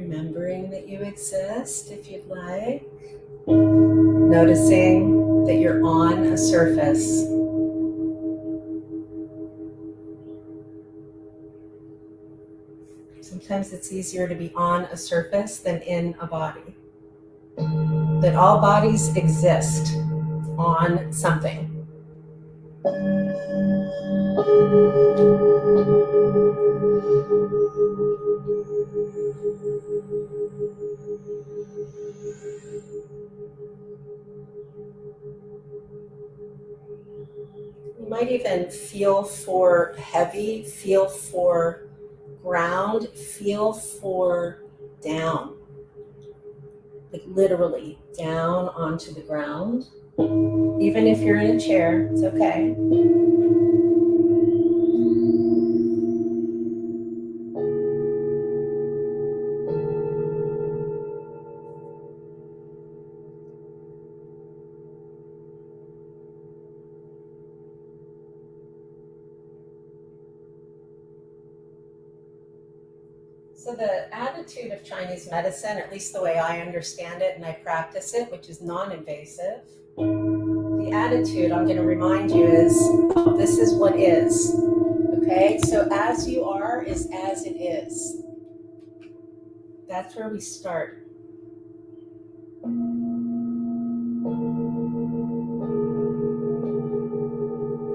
remembering that you exist if you'd like. Noticing that you're on a surface. Sometimes it's easier to be on a surface than in a body. That all bodies exist on something. You might even feel for heavy, feel for ground, feel for down. Like literally down onto the ground. Even if you're in a chair, it's okay. So the attitude of Chinese medicine, at least the way I understand it and I practice it, which is non-invasive, the attitude I'm going to remind you is, this is what is. Okay, so as you are is as it is. That's where we start.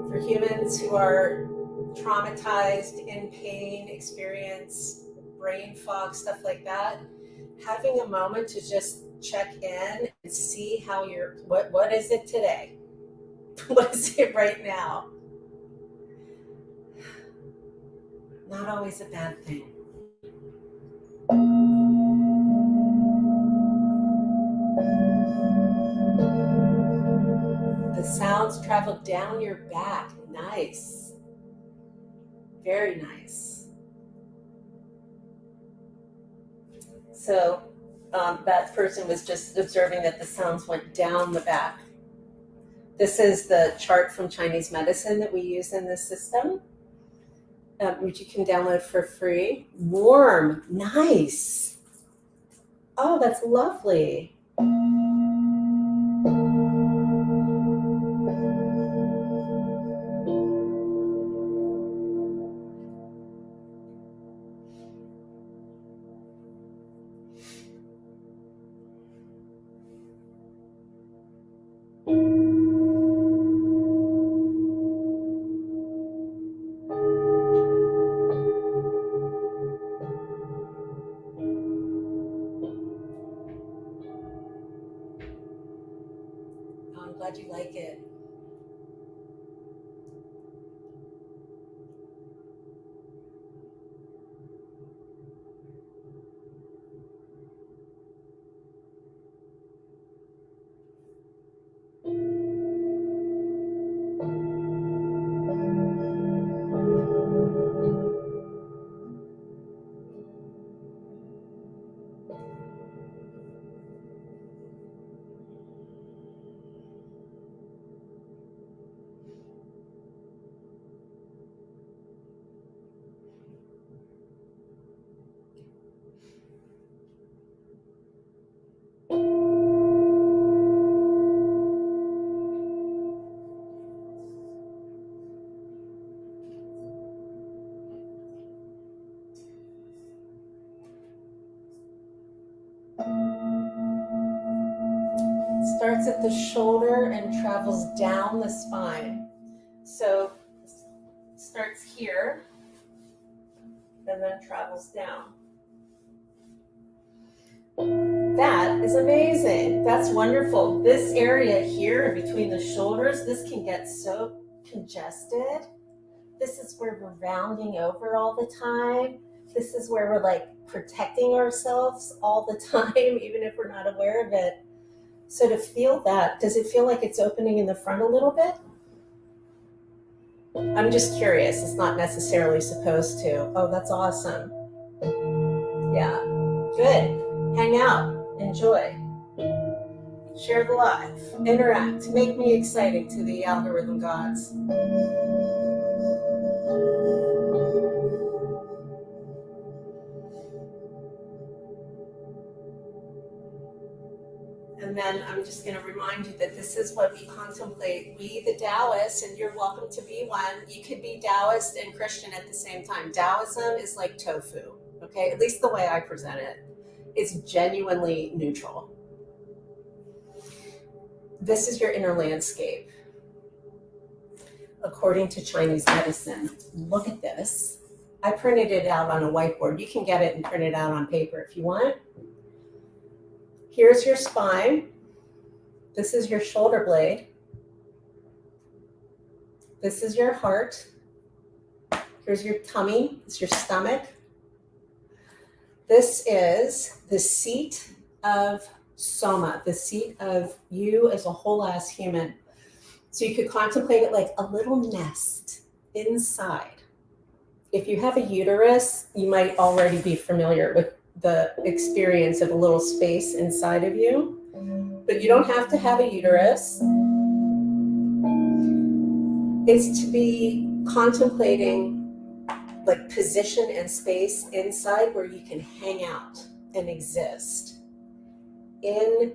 For humans who are traumatized, in pain, experience brain fog, stuff like that, having a moment to just check in and see how you're, what is it today? What is it right now? Not always a bad thing. The sounds travel down your back. Nice. Very nice. So that person was just observing that the sounds went down the back. This is the chart from Chinese medicine that we use in this system, which you can download for free. Warm. Nice. Oh, that's lovely. I'm glad you like it. Starts at the shoulder and travels down the spine. So starts here and then travels down. That is amazing. That's wonderful. This area here between the shoulders, this can get so congested. This is where we're rounding over all the time. This is where we're like protecting ourselves all the time, even if we're not aware of it. So to feel that, does it feel like it's opening in the front a little bit? I'm just curious. It's not necessarily supposed to. Oh, that's awesome. Yeah, good. Hang out. Enjoy. Share the life. Interact. Make me exciting to the algorithm gods. then I'm just going to remind you that this is what we contemplate. We, the Taoists, and you're welcome to be one. You could be Taoist and Christian at the same time. Taoism is like tofu, okay? At least the way I present it. It's genuinely neutral. This is your inner landscape. According to Chinese medicine, look at this. I printed it out on a whiteboard. You can get it and print it out on paper if you want. Here's your spine. This is your shoulder blade. This is your heart. Here's your tummy. It's your stomach. This is the seat of Soma, the seat of you as a whole ass human. So you could contemplate it like a little nest inside. If you have a uterus, you might already be familiar with the experience of a little space inside of you, but you don't have to have a uterus. It's to be contemplating like position and space inside where you can hang out and exist in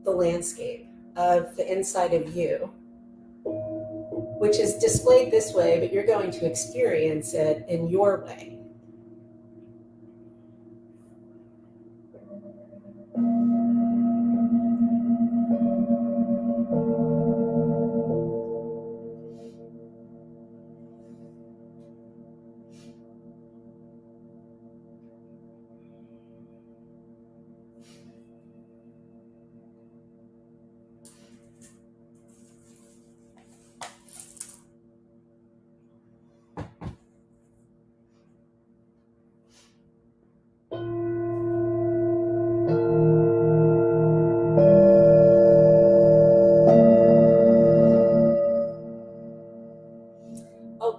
the landscape of the inside of you, which is displayed this way, but you're going to experience it in your way.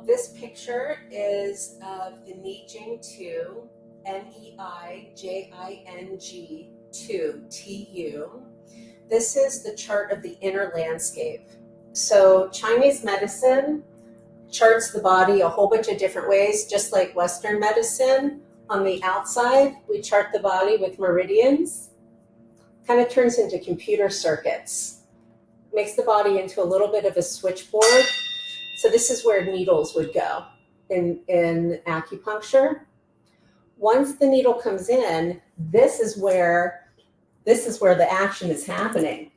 This picture is of the Neijing 2, Neijing 2, TU. This is the chart of the inner landscape. So Chinese medicine charts the body a whole bunch of different ways, just like Western medicine. On the outside, we chart the body with meridians. Kind of turns into computer circuits. Makes the body into a little bit of a switchboard. So this is where needles would go in acupuncture. Once the needle comes in, this is where the action is happening.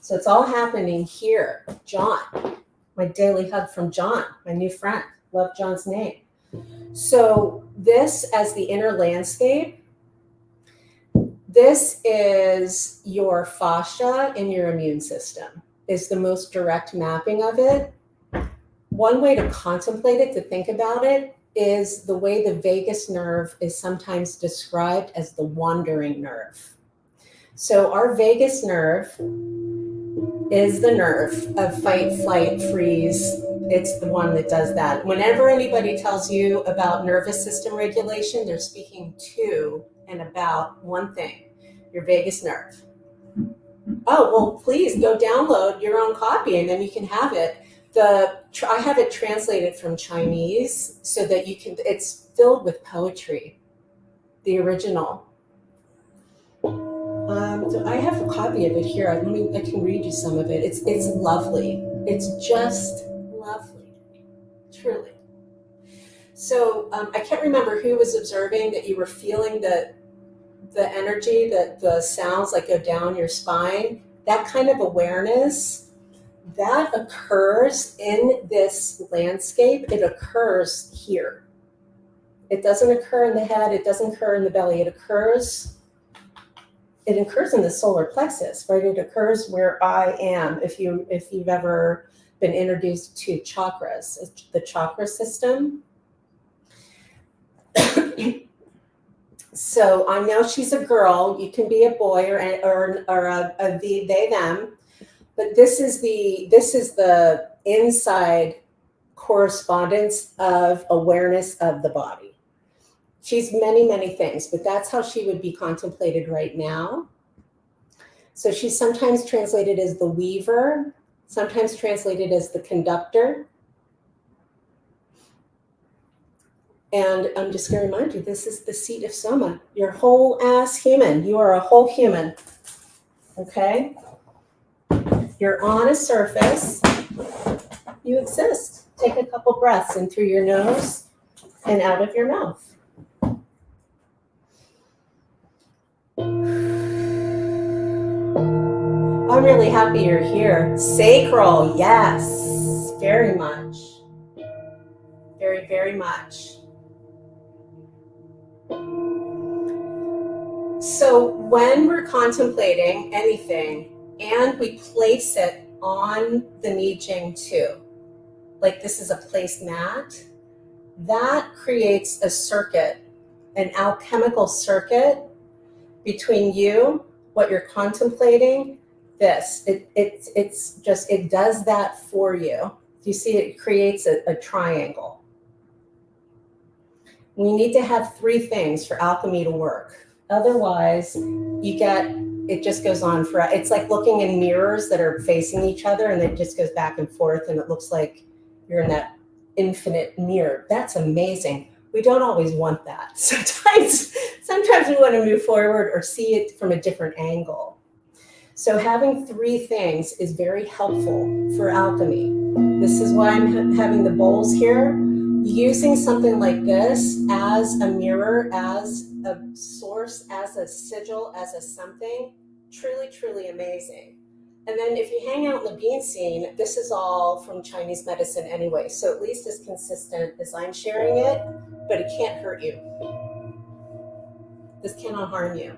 So it's all happening here. John, my daily hug from John, my new friend. Love John's name. So this as the inner landscape, this is your fascia in your immune system, is the most direct mapping of it. One way to contemplate it, to think about it, is the way the vagus nerve is sometimes described as the wandering nerve. So our vagus nerve is the nerve of fight, flight, freeze. It's the one that does that. Whenever anybody tells you about nervous system regulation, they're speaking to and about one thing, your vagus nerve. Oh, well, please go download your own copy and then you can have it. I have it translated from Chinese so that you can, it's filled with poetry, the original. So I have a copy of it here. I can read you some of it. It's lovely. It's just lovely, truly. So I can't remember who was observing that you were feeling the energy, that the sounds like go down your spine. That kind of awareness, that occurs in this landscape. It occurs here. It doesn't occur in the head. It doesn't occur in the belly. It occurs in the solar plexus, right? It occurs where I am. If you've ever been introduced to chakras, the chakra system. So I know she's a girl. You can be a boy or a they them. But this is the inside correspondence of awareness of the body. She's many, many things, but that's how she would be contemplated right now. So she's sometimes translated as the weaver, sometimes translated as the conductor. And I'm just going to remind you, this is the seat of Soma. You're whole ass human. You are a whole human. Okay? You're on a surface. You exist. Take a couple breaths in through your nose and out of your mouth. I'm really happy you're here. Sacral, yes, very much. Very, very much. So when we're contemplating anything and we place it on the Ni Jing too, like this is a placemat, that creates a circuit, an alchemical circuit between you, what you're contemplating, this. It does that for you. You see, it creates a triangle. We need to have three things for alchemy to work. Otherwise, it just goes on for, it's like looking in mirrors that are facing each other and it just goes back and forth and it looks like you're in that infinite mirror. That's amazing. We don't always want that. Sometimes we want to move forward or see it from a different angle. So having three things is very helpful for alchemy. This is why I'm having the bowls here. Using something like this as a mirror, as a source, as a sigil, as a something, truly, truly amazing. And then if you hang out in the bean scene, this is all from Chinese medicine anyway, so at least as consistent as I'm sharing it, but it can't hurt you. This cannot harm you.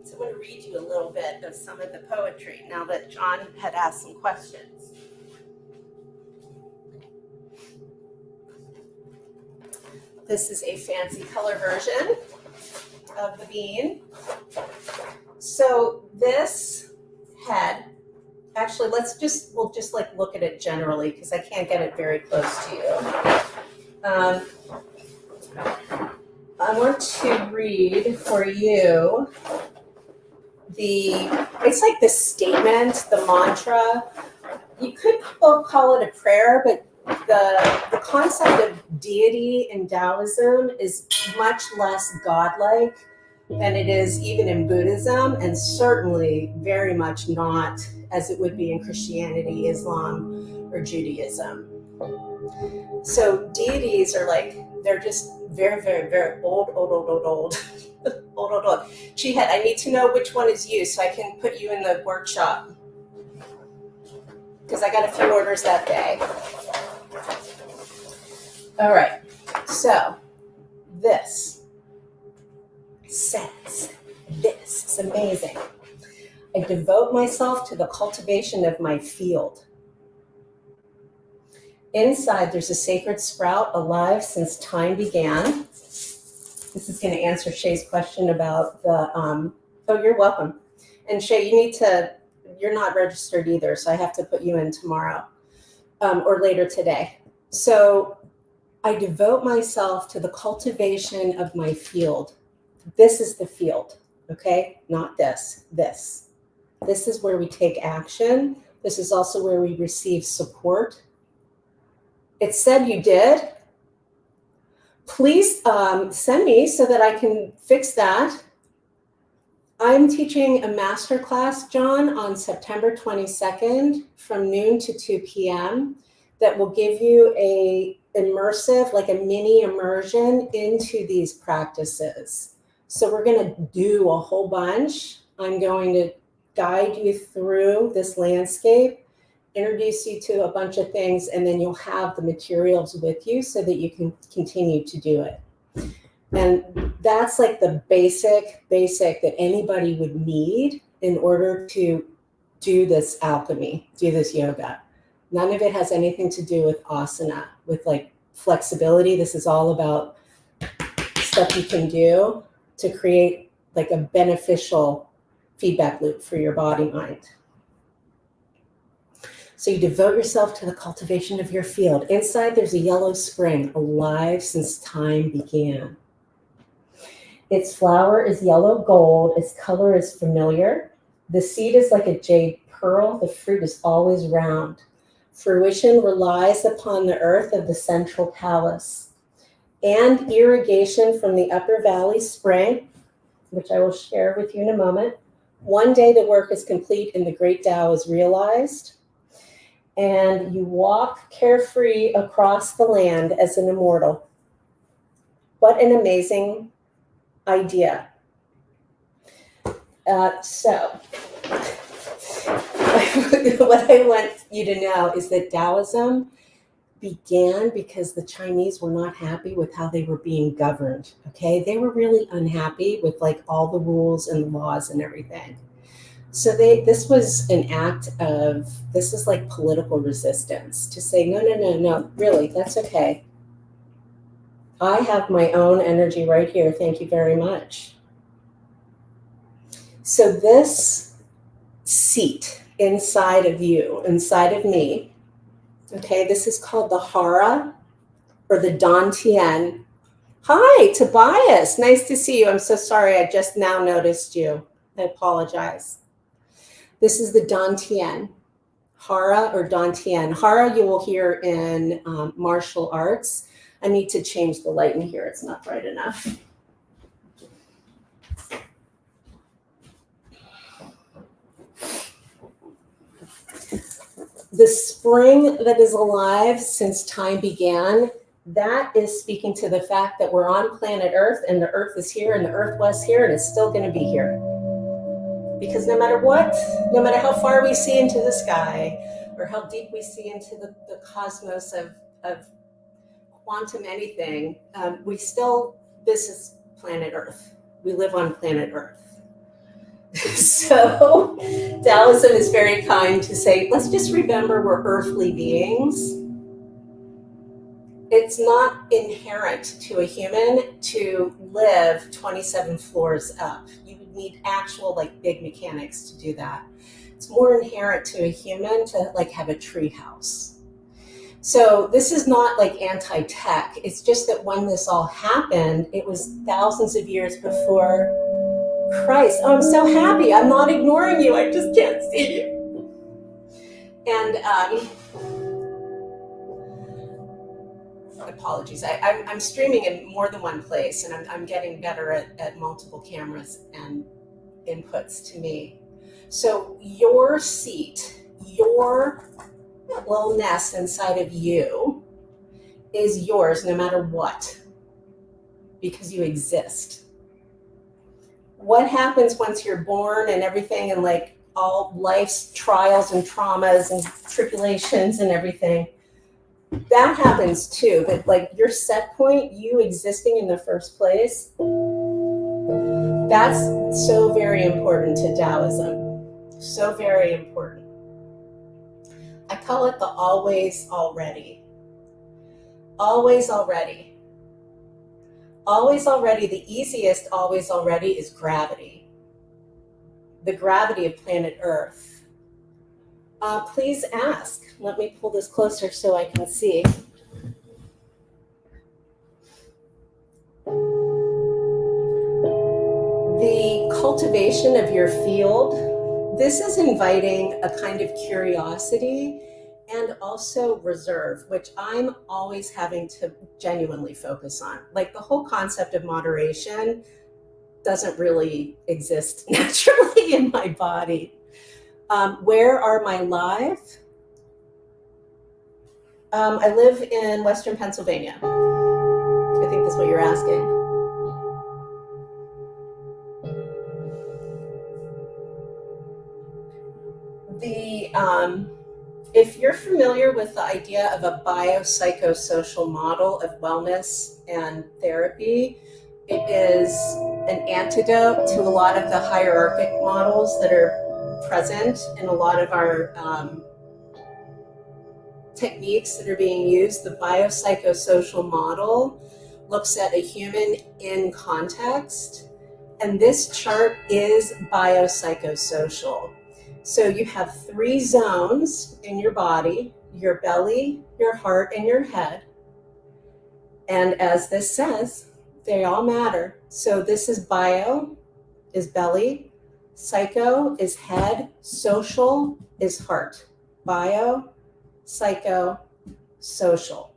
So I'm going to read you a little bit of some of the poetry now that John had asked some questions. This is a fancy color version of the bean. So this head, actually we'll just like look at it generally because I can't get it very close to you. I want to read for you it's like the statement, the mantra. You could call it a prayer, but the concept of deity in Taoism is much less godlike than it is even in Buddhism, and certainly very much not as it would be in Christianity, Islam, or Judaism. So deities are like, they're just very, very, very old. old. Chihat, I need to know which one is you so I can put you in the workshop, because I got a few orders that day. All right, so this says this. It's amazing. I devote myself to the cultivation of my field. Inside, there's a sacred sprout alive since time began. This is going to answer Shay's question about the, oh, you're welcome. And Shay, you're not registered either, so I have to put you in tomorrow or later today. So I devote myself to the cultivation of my field. This is the field, okay? Not this, this. This is where we take action. This is also where we receive support. It said you did. Please send me so that I can fix that. I'm teaching a masterclass, John, on September 22nd from noon to 2 p.m. that will give you a immersive, like a mini immersion into these practices. So we're going to do a whole bunch. I'm going to guide you through this landscape, introduce you to a bunch of things, and then you'll have the materials with you so that you can continue to do it. And that's like the basic that anybody would need in order to do this alchemy, do this yoga. None of it has anything to do with asana, with like flexibility. This is all about stuff you can do to create like a beneficial feedback loop for your body mind. So you devote yourself to the cultivation of your field. Inside, there's a yellow spring, alive since time began. Its flower is yellow gold. Its color is familiar. The seed is like a jade pearl. The fruit is always round. Fruition relies upon the earth of the central palace. and irrigation from the Upper Valley Spring, which I will share with you in a moment. One day the work is complete and the great Tao is realized. And you walk carefree across the land as an immortal. What an amazing idea. So, what I want you to know is that Taoism began because the Chinese were not happy with how they were being governed, okay? They were really unhappy with like all the rules and laws and everything. So this was an act of, this is like political resistance to say, no, really, that's okay. I have my own energy right here. Thank you very much. So this seat inside of you, inside of me, okay, this is called the Hara or the Dantian. Hi, Tobias. Nice to see you. I'm so sorry. I just now noticed you. I apologize. This is the Dantian, Hara or Dantian. Hara you will hear in martial arts. I need to change the light in here. It's not bright enough. The spring that is alive since time began, that is speaking to the fact that we're on planet Earth and the Earth is here and the Earth was here and it's still going to be here. Because no matter what, no matter how far we see into the sky or how deep we see into the cosmos of quantum anything, this is planet Earth. We live on planet Earth. So Taoism is very kind to say, let's just remember we're earthly beings. It's not inherent to a human to live 27 floors up. You would need actual like big mechanics to do that. It's more inherent to a human to like have a tree house. So this is not like anti-tech. It's just that when this all happened, it was thousands of years before Christ. Oh, I'm so happy. I'm not ignoring you. I just can't see you. And apologies. I'm streaming in more than one place, and I'm getting better at multiple cameras and inputs to me. So your seat, your little nest inside of you is yours no matter what, because you exist. What happens once you're born and everything and like all life's trials and traumas and tribulations and everything, that happens too. But like your set point, you existing in the first place, that's so very important to Taoism. So very important. I call it the always already. Always already. Always already, the easiest always already is gravity. The gravity of planet Earth. Please ask. Let me pull this closer so I can see. The cultivation of your field, this is inviting a kind of curiosity and also reserve, which I'm always having to genuinely focus on. Like the whole concept of moderation doesn't really exist naturally in my body. Where are my live? I live in Western Pennsylvania. I think that's what you're asking. If you're familiar with the idea of a biopsychosocial model of wellness and therapy, it is an antidote to a lot of the hierarchic models that are present in a lot of our techniques that are being used. The biopsychosocial model looks at a human in context, and this chart is biopsychosocial. So you have 3 zones in your body: your belly, your heart, and your head. And as this says, they all matter. So this is bio, is belly, psycho is head, social is heart. Bio, psycho, social.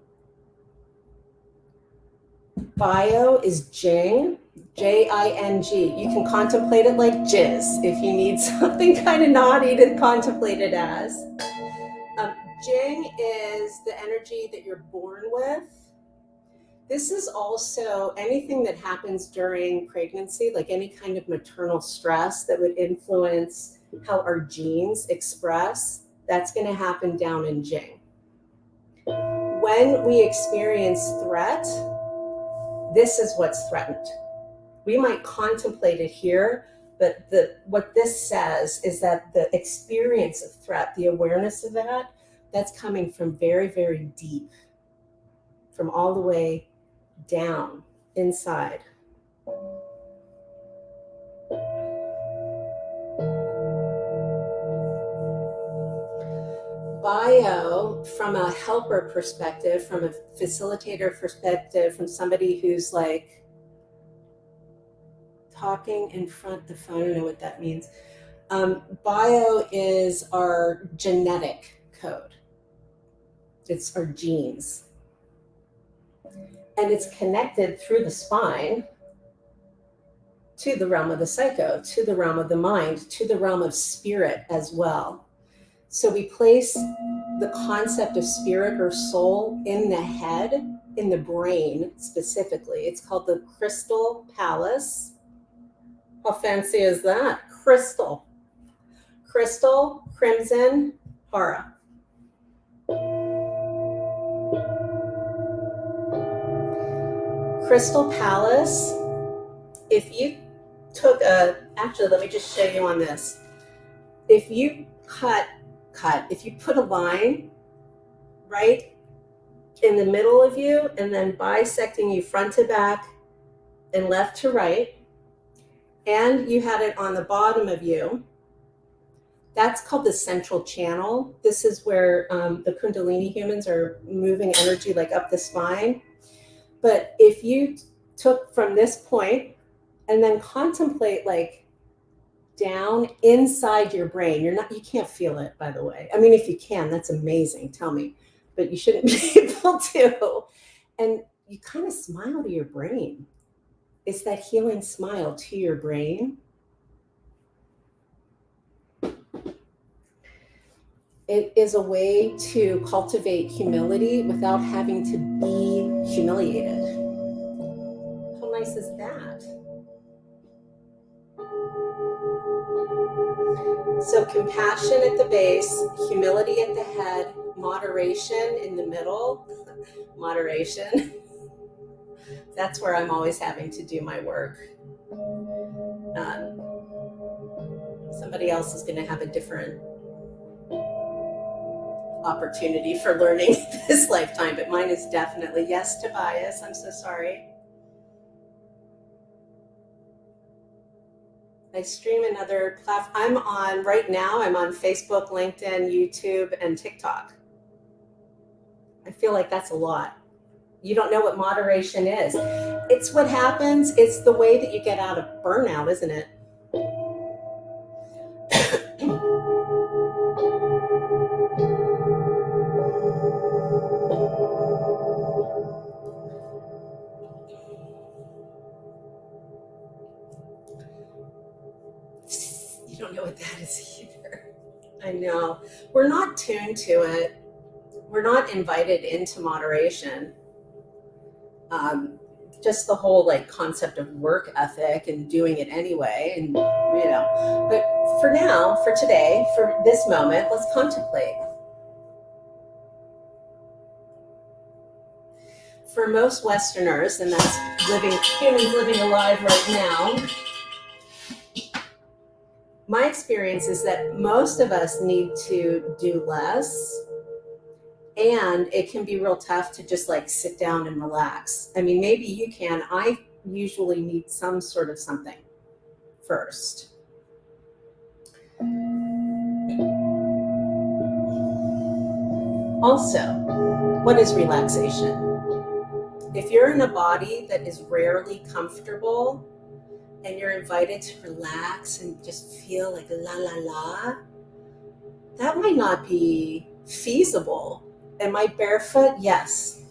Bio is Jing, Jing. You can contemplate it like jizz if you need something kind of naughty to contemplate it as. Jing is the energy that you're born with. This is also anything that happens during pregnancy, like any kind of maternal stress that would influence how our genes express. That's going to happen down in Jing. When we experience threat, this is what's threatened. We might contemplate it here, but what this says is that the experience of threat, the awareness of that, that's coming from very, very deep, from all the way down inside. Bio, from a helper perspective, from a facilitator perspective, from somebody who's like talking in front of the phone, I don't know what that means. Bio is our genetic code. It's our genes. And it's connected through the spine to the realm of the psycho, to the realm of the mind, to the realm of spirit as well. So we place the concept of spirit or soul in the head, in the brain specifically. It's called the crystal palace. How fancy is that? Crystal, crimson, hara. Crystal palace, if you took actually, let me just show you on this. If you if you put a line right in the middle of you and then bisecting you front to back and left to right, and you had it on the bottom of you, that's called the central channel. This is where the Kundalini humans are moving energy like up the spine. But if you took from this point and then contemplate like down inside your brain, you can't feel it, by the way. I mean, if you can, that's amazing, tell me, but you shouldn't be able to. And you kind of smile to your brain. It's that healing smile to your brain. It is a way to cultivate humility without having to be humiliated. How nice is that? So compassion at the base, humility at the head, moderation in the middle. Moderation. That's where I'm always having to do my work. Somebody else is going to have a different opportunity for learning this lifetime, but mine is definitely yes, Tobias. I'm so sorry. I stream another platform. Right now, I'm on Facebook, LinkedIn, YouTube, and TikTok. I feel like that's a lot. You don't know what moderation is. It's what happens. It's the way that you get out of burnout, isn't it? You don't know what that is either. I know. We're not tuned to it. We're not invited into moderation. Just the whole like concept of work ethic and doing it anyway, and but for now, for today, for this moment, let's contemplate. For most Westerners, and that's humans living alive right now, my experience is that most of us need to do less. And it can be real tough to just like sit down and relax. I mean, maybe you can. I usually need some sort of something first. Also, what is relaxation? If you're in a body that is rarely comfortable and you're invited to relax and just feel like la la la, that might not be feasible. Am I barefoot? Yes.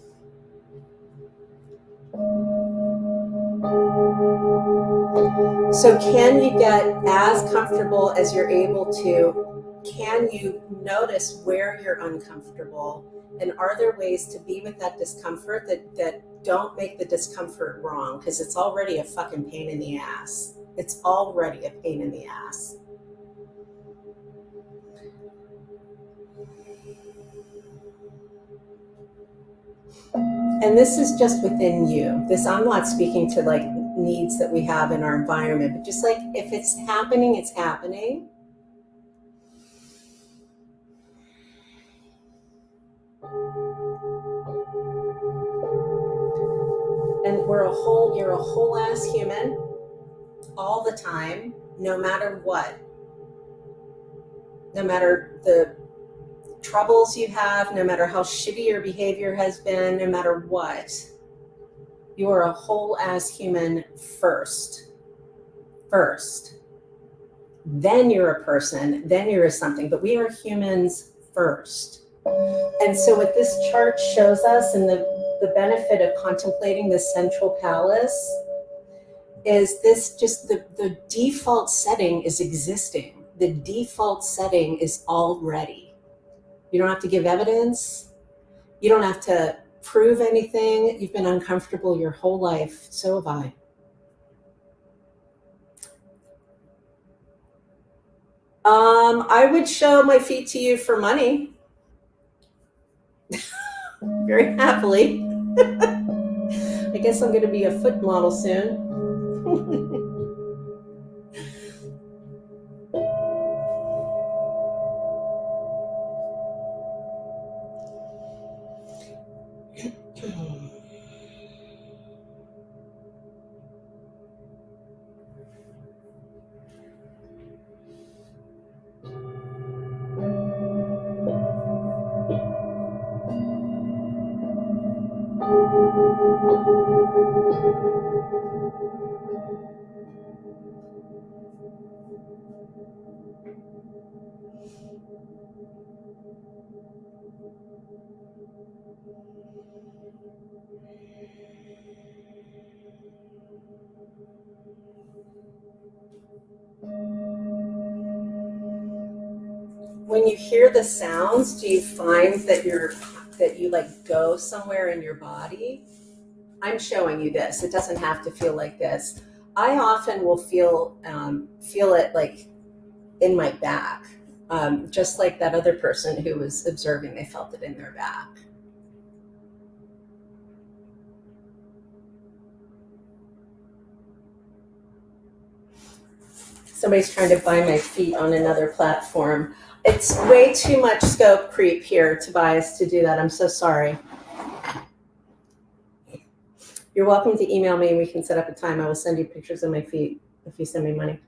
So can you get as comfortable as you're able to? Can you notice where you're uncomfortable? And are there ways to be with that discomfort that don't make the discomfort wrong? Because it's already a fucking pain in the ass. It's already a pain in the ass. And this is just within you. This, I'm not speaking to like needs that we have in our environment, but just like if it's happening, it's happening. And you're a whole ass human all the time, no matter what. No matter the troubles you have, no matter how shitty your behavior has been, no matter what, you are a whole ass human first. Then you're a person, then you're a something, but we are humans first. And so what this chart shows us, and the benefit of contemplating the central palace, is this just the default setting is existing. The default setting is already. You don't have to give evidence. You don't have to prove anything. You've been uncomfortable your whole life. So have I. I would show my feet to you for money. Very happily. I guess I'm going to be a foot model soon. When you hear the sounds, do you find that you like go somewhere in your body? I'm showing you this. It doesn't have to feel like this. I often will feel it like in my back, just like that other person who was observing. They felt it in their back. Somebody's trying to buy my feet on another platform. It's way too much scope creep here, Tobias, to do that. I'm so sorry. You're welcome to email me and we can set up a time. I will send you pictures of my feet if you send me money.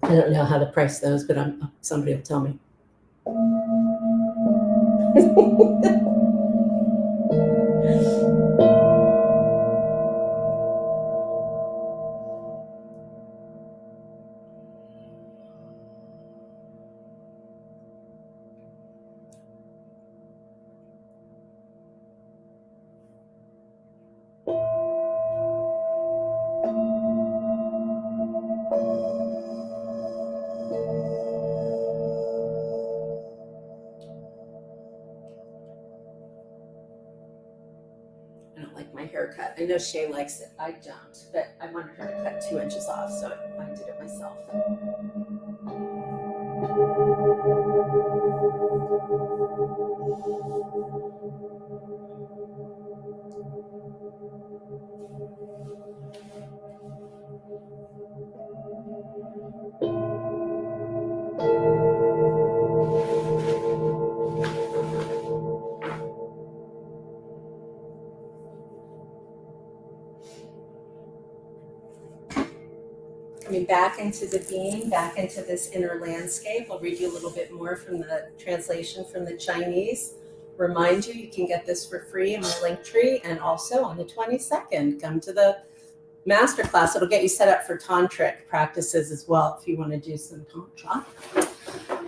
I don't know how to price those, but somebody will tell me. I don't like my haircut. I know Shay likes it. I don't, but I wanted her to cut 2 inches off, so I did it myself. Coming back into the being, back into this inner landscape. I'll read you a little bit more from the translation from the Chinese. Remind you, you can get this for free in my link tree, and also on the 22nd, come to the masterclass. It'll get you set up for tantric practices as well if you want to do some tantra.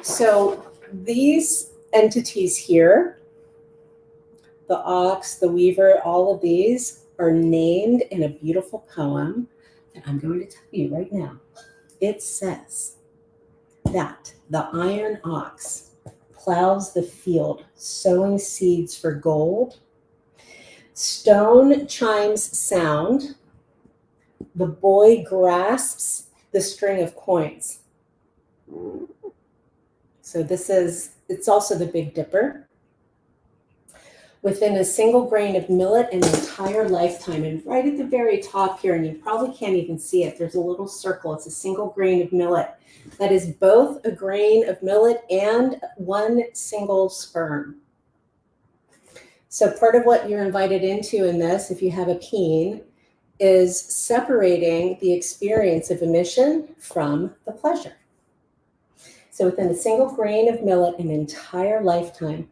So these entities here, the ox, the weaver, all of these, are named in a beautiful poem that I'm going to tell you right now. It says that the iron ox plows the field, sowing seeds for gold. Stone chimes sound. The boy grasps the string of coins. So it's also the Big Dipper. Within a single grain of millet, an entire lifetime. And right at the very top here, and you probably can't even see it, there's a little circle. It's a single grain of millet. That is both a grain of millet and one single sperm. So part of what you're invited into in this, if you have a peen, is separating the experience of emission from the pleasure. So within a single grain of millet, an entire lifetime.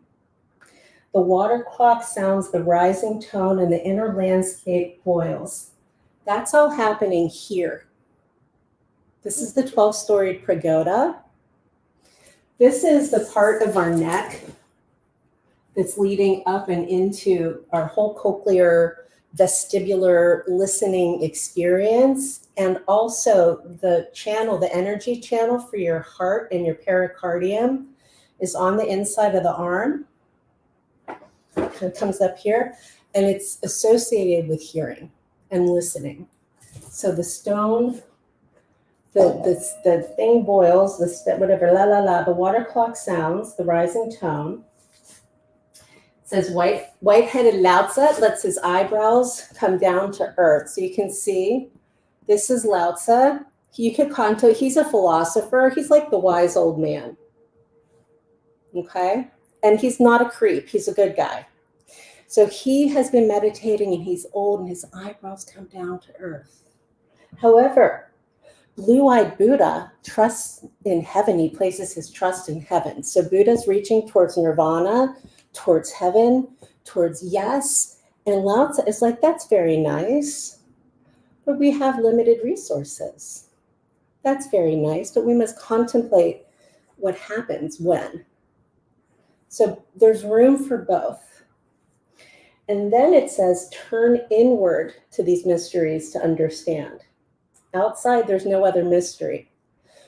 The water clock sounds the rising tone and the inner landscape boils. That's all happening here. This is the 12-storied pagoda. This is the part of our neck that's leading up and into our whole cochlear vestibular listening experience, and also the channel, the energy channel for your heart and your pericardium is on the inside of the arm. It comes up here, and it's associated with hearing and listening. So the stone, the thing boils, whatever, la la la, the water clock sounds, the rising tone. It says white-headed Lao Tzu lets his eyebrows come down to earth. So you can see this is Lao Tzu. He's a philosopher. He's like the wise old man. Okay? And he's not a creep. He's a good guy. So he has been meditating, and he's old, and his eyebrows come down to earth. However, blue-eyed Buddha trusts in heaven. He places his trust in heaven. So Buddha's reaching towards nirvana, towards heaven, towards yes. And Lao Tzu is like, that's very nice, but we have limited resources. That's very nice, but we must contemplate what happens when. So there's room for both. And then it says, turn inward to these mysteries to understand. Outside, there's no other mystery.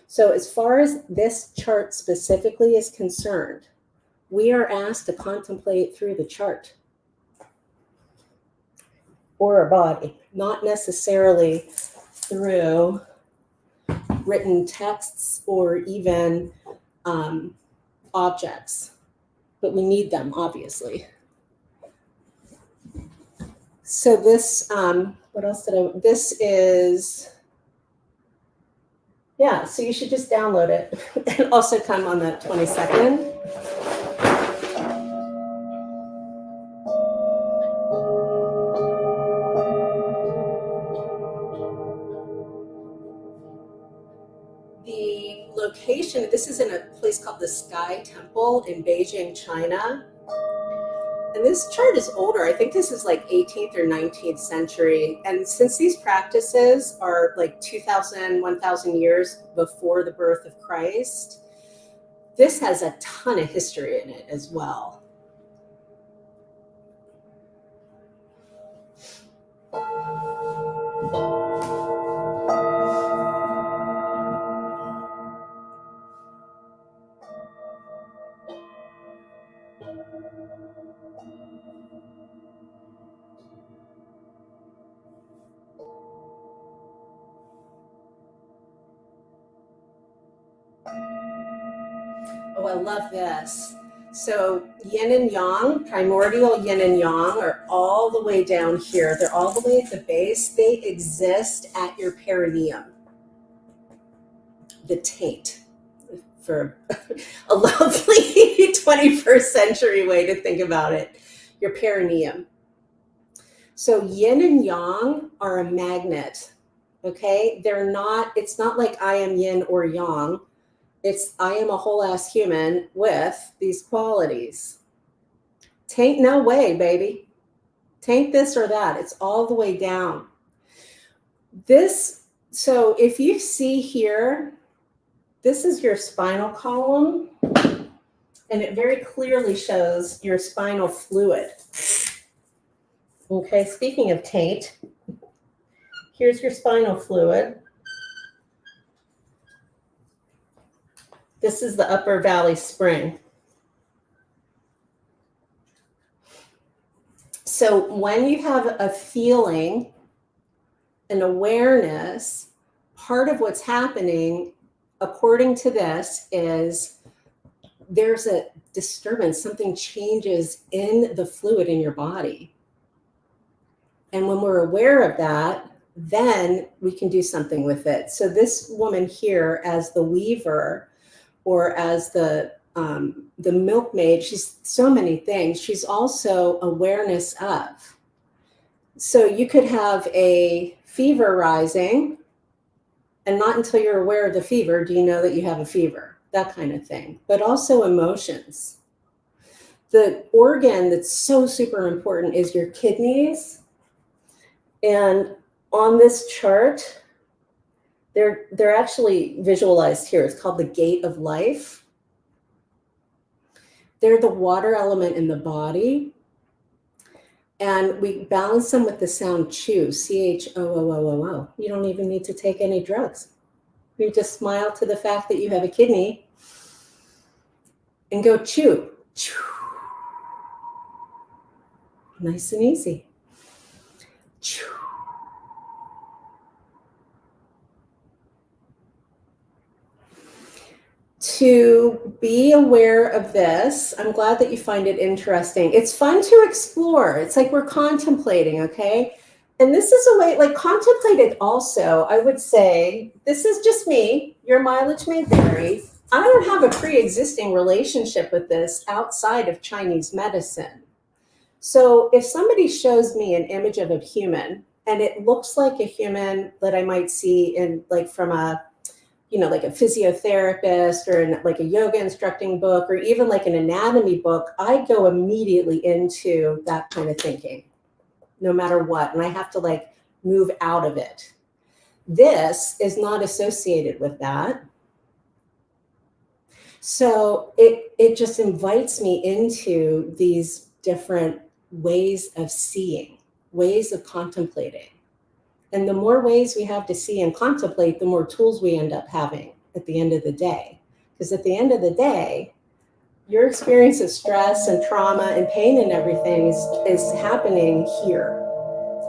So as far as this chart specifically is concerned, we are asked to contemplate through the chart or our body, not necessarily through written texts or even objects, but we need them, obviously. So this, this is, yeah, so you should just download it and also come on the 22nd. The location, this is in a place called the Sky Temple in Beijing, China. And this chart is older. I think this is like 18th or 19th century. And since these practices are like 2,000, 1,000 years before the birth of Christ, this has a ton of history in it as well. Oh, I love this. So yin and yang, primordial yin and yang, are all the way down here. They're all the way at the base. They exist at your perineum, the taint, for a lovely 21st century way to think about it, your perineum. So yin and yang are a magnet, okay? It's not like I am yin or yang. It's I am a whole ass human with these qualities. Taint no way, baby. Taint this or that. It's all the way down. So if you see here, this is your spinal column, and it very clearly shows your spinal fluid. Okay, speaking of taint, here's your spinal fluid. This is the upper valley spring. So when you have a feeling, an awareness, part of what's happening, according to this, is there's a disturbance, something changes in the fluid in your body. And when we're aware of that, then we can do something with it. So this woman here, as the weaver or as the milkmaid, she's so many things. She's also awareness of. So you could have a fever rising, and not until you're aware of the fever do you know that you have a fever, that kind of thing. But also emotions. The organ that's so super important is your kidneys. And on this chart, they're actually visualized here. It's called the gate of life. They're the water element in the body. And we balance them with the sound chew, CHOOOOO. You don't even need to take any drugs. You just smile to the fact that you have a kidney and go chew. Chew. Nice and easy. Chew. To be aware of this, I'm glad that you find it interesting. It's fun to explore. It's like we're contemplating, okay? And this is a way, like, contemplate it also. I would say, this is just me, your mileage may vary. I don't have a pre-existing relationship with this outside of Chinese medicine. So if somebody shows me an image of a human and it looks like a human that I might see in, like, from a, you know, like a physiotherapist or in like a yoga instructing book or even like an anatomy book, I go immediately into that kind of thinking, no matter what. And I have to like move out of it. This is not associated with that. So it just invites me into these different ways of seeing, ways of contemplating. And the more ways we have to see and contemplate, the more tools we end up having at the end of the day. Because at the end of the day, your experience of stress and trauma and pain and everything is happening here,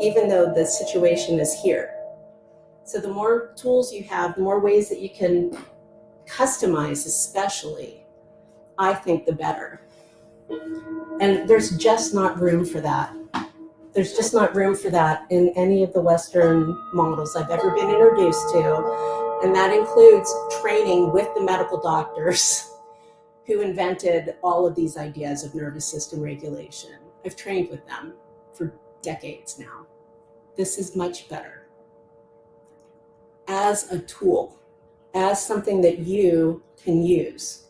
even though the situation is here. So the more tools you have, the more ways that you can customize, especially, I think the better. And there's just not room for that. There's just not room for that in any of the Western models I've ever been introduced to. And that includes training with the medical doctors who invented all of these ideas of nervous system regulation. I've trained with them for decades now. This is much better as a tool, as something that you can use,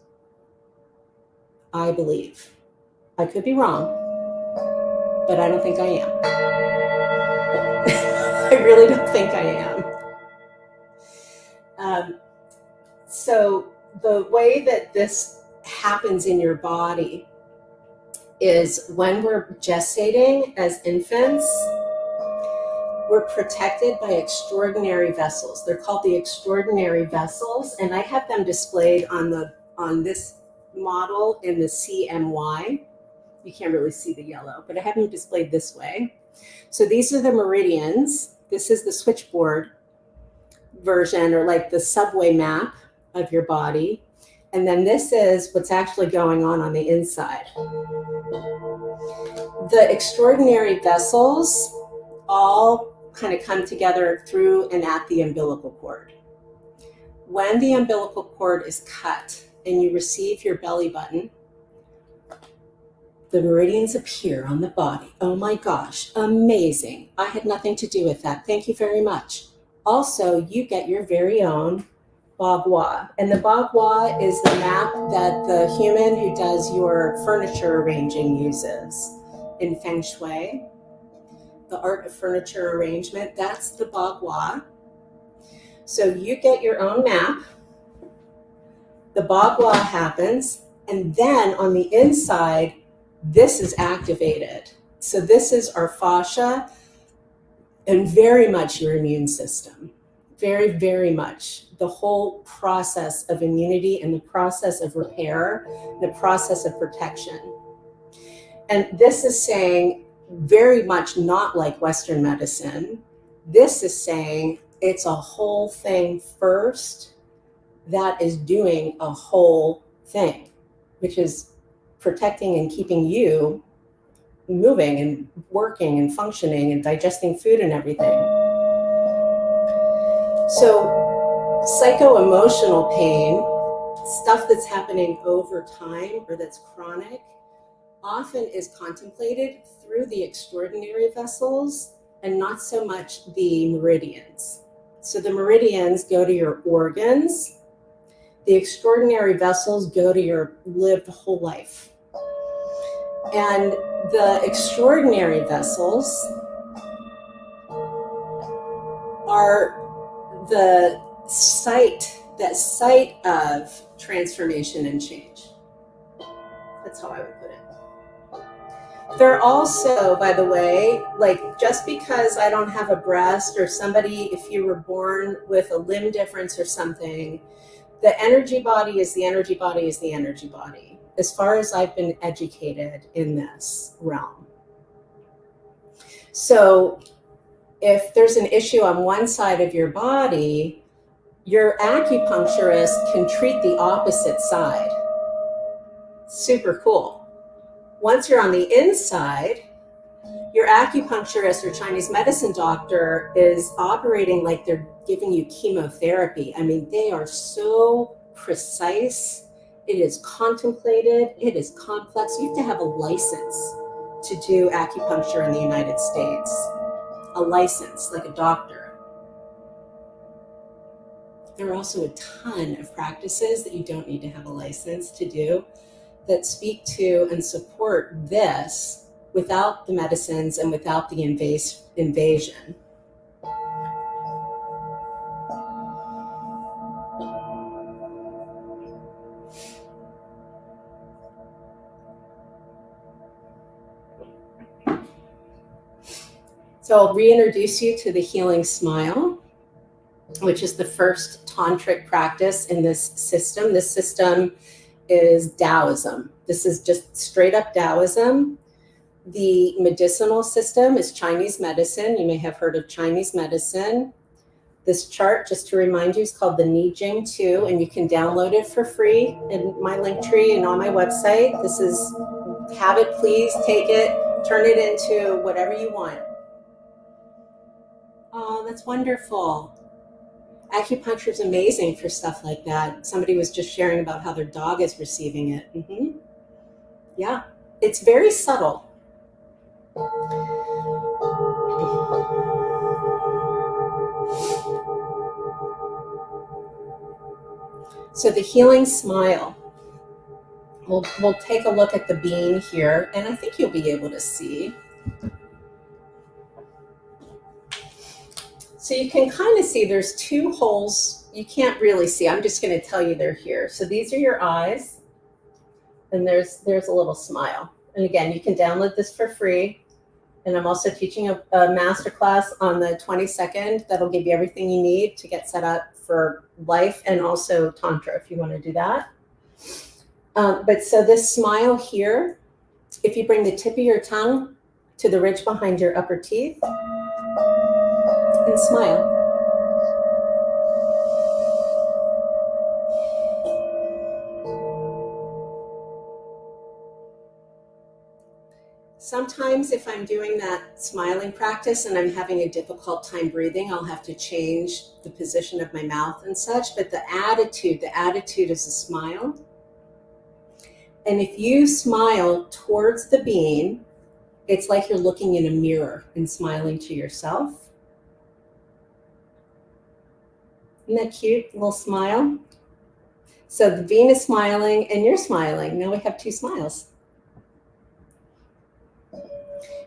I believe. I could be wrong, but I don't think I am. I really don't think I am. So the way that this happens in your body is when we're gestating as infants, we're protected by extraordinary vessels. They're called the extraordinary vessels, and I have them displayed on this model in the CMY. You can't really see the yellow, but I have them displayed this way. So these are the meridians. This is the switchboard version, or like the subway map of your body. And then this is what's actually going on the inside. The extraordinary vessels all kind of come together through and at the umbilical cord. When the umbilical cord is cut and you receive your belly button, the meridians appear on the body. Oh my gosh, amazing. I had nothing to do with that. Thank you very much. Also, you get your very own bagua. And the bagua is the map that the human who does your furniture arranging uses in Feng Shui. The art of furniture arrangement, that's the bagua. So you get your own map, the bagua happens, and then on the inside, this is activated. So this is our fascia and very much your immune system. Very, very much. The whole process of immunity and the process of repair, the process of protection. And this is saying very much not like Western medicine. This is saying it's a whole thing first that is doing a whole thing, which is protecting and keeping you moving and working and functioning and digesting food and everything. So psycho-emotional pain, stuff that's happening over time or that's chronic, often is contemplated through the extraordinary vessels and not so much the meridians. So the meridians go to your organs. The extraordinary vessels go to your lived whole life. And the extraordinary vessels are the site of transformation and change. That's how I would put it. They're also, by the way, like just because I don't have a breast or somebody, if you were born with a limb difference or something, the energy body is the energy body is the energy body, as far as I've been educated in this realm. So if there's an issue on one side of your body, your acupuncturist can treat the opposite side. Super cool. Once you're on the inside, your acupuncturist or Chinese medicine doctor is operating like they're giving you chemotherapy. I mean, they are so precise. It is contemplated. It is complex. You have to have a license to do acupuncture in the United States. A license, like a doctor. There are also a ton of practices that you don't need to have a license to do that speak to and support this without the medicines and without the invasion. So I'll reintroduce you to the healing smile, which is the first tantric practice in this system. This system is Taoism. This is just straight up Taoism. The medicinal system is Chinese medicine. You may have heard of Chinese medicine. This chart, just to remind you, is called the Nijing 2, and you can download it for free in my link tree and on my website. This is, have it, please, take it, turn it into whatever you want. Oh, that's wonderful. Acupuncture is amazing for stuff like that. Somebody was just sharing about how their dog is receiving it. Mm-hmm. Yeah, it's very subtle. So the healing smile. We'll take a look at the bean here, and I think you'll be able to see. So you can kind of see there's two holes. You can't really see. I'm just going to tell you they're here. So these are your eyes, and there's a little smile. And again, you can download this for free. And I'm also teaching a masterclass on the 22nd that'll give you everything you need to get set up for life and also Tantra if you want to do that. But so this smile here, if you bring the tip of your tongue to the ridge behind your upper teeth and smile. Sometimes if I'm doing that smiling practice and I'm having a difficult time breathing, I'll have to change the position of my mouth and such, but the attitude is a smile. And if you smile towards the bean, it's like you're looking in a mirror and smiling to yourself. Isn't that cute, little smile? So the bean is smiling and you're smiling. Now we have two smiles.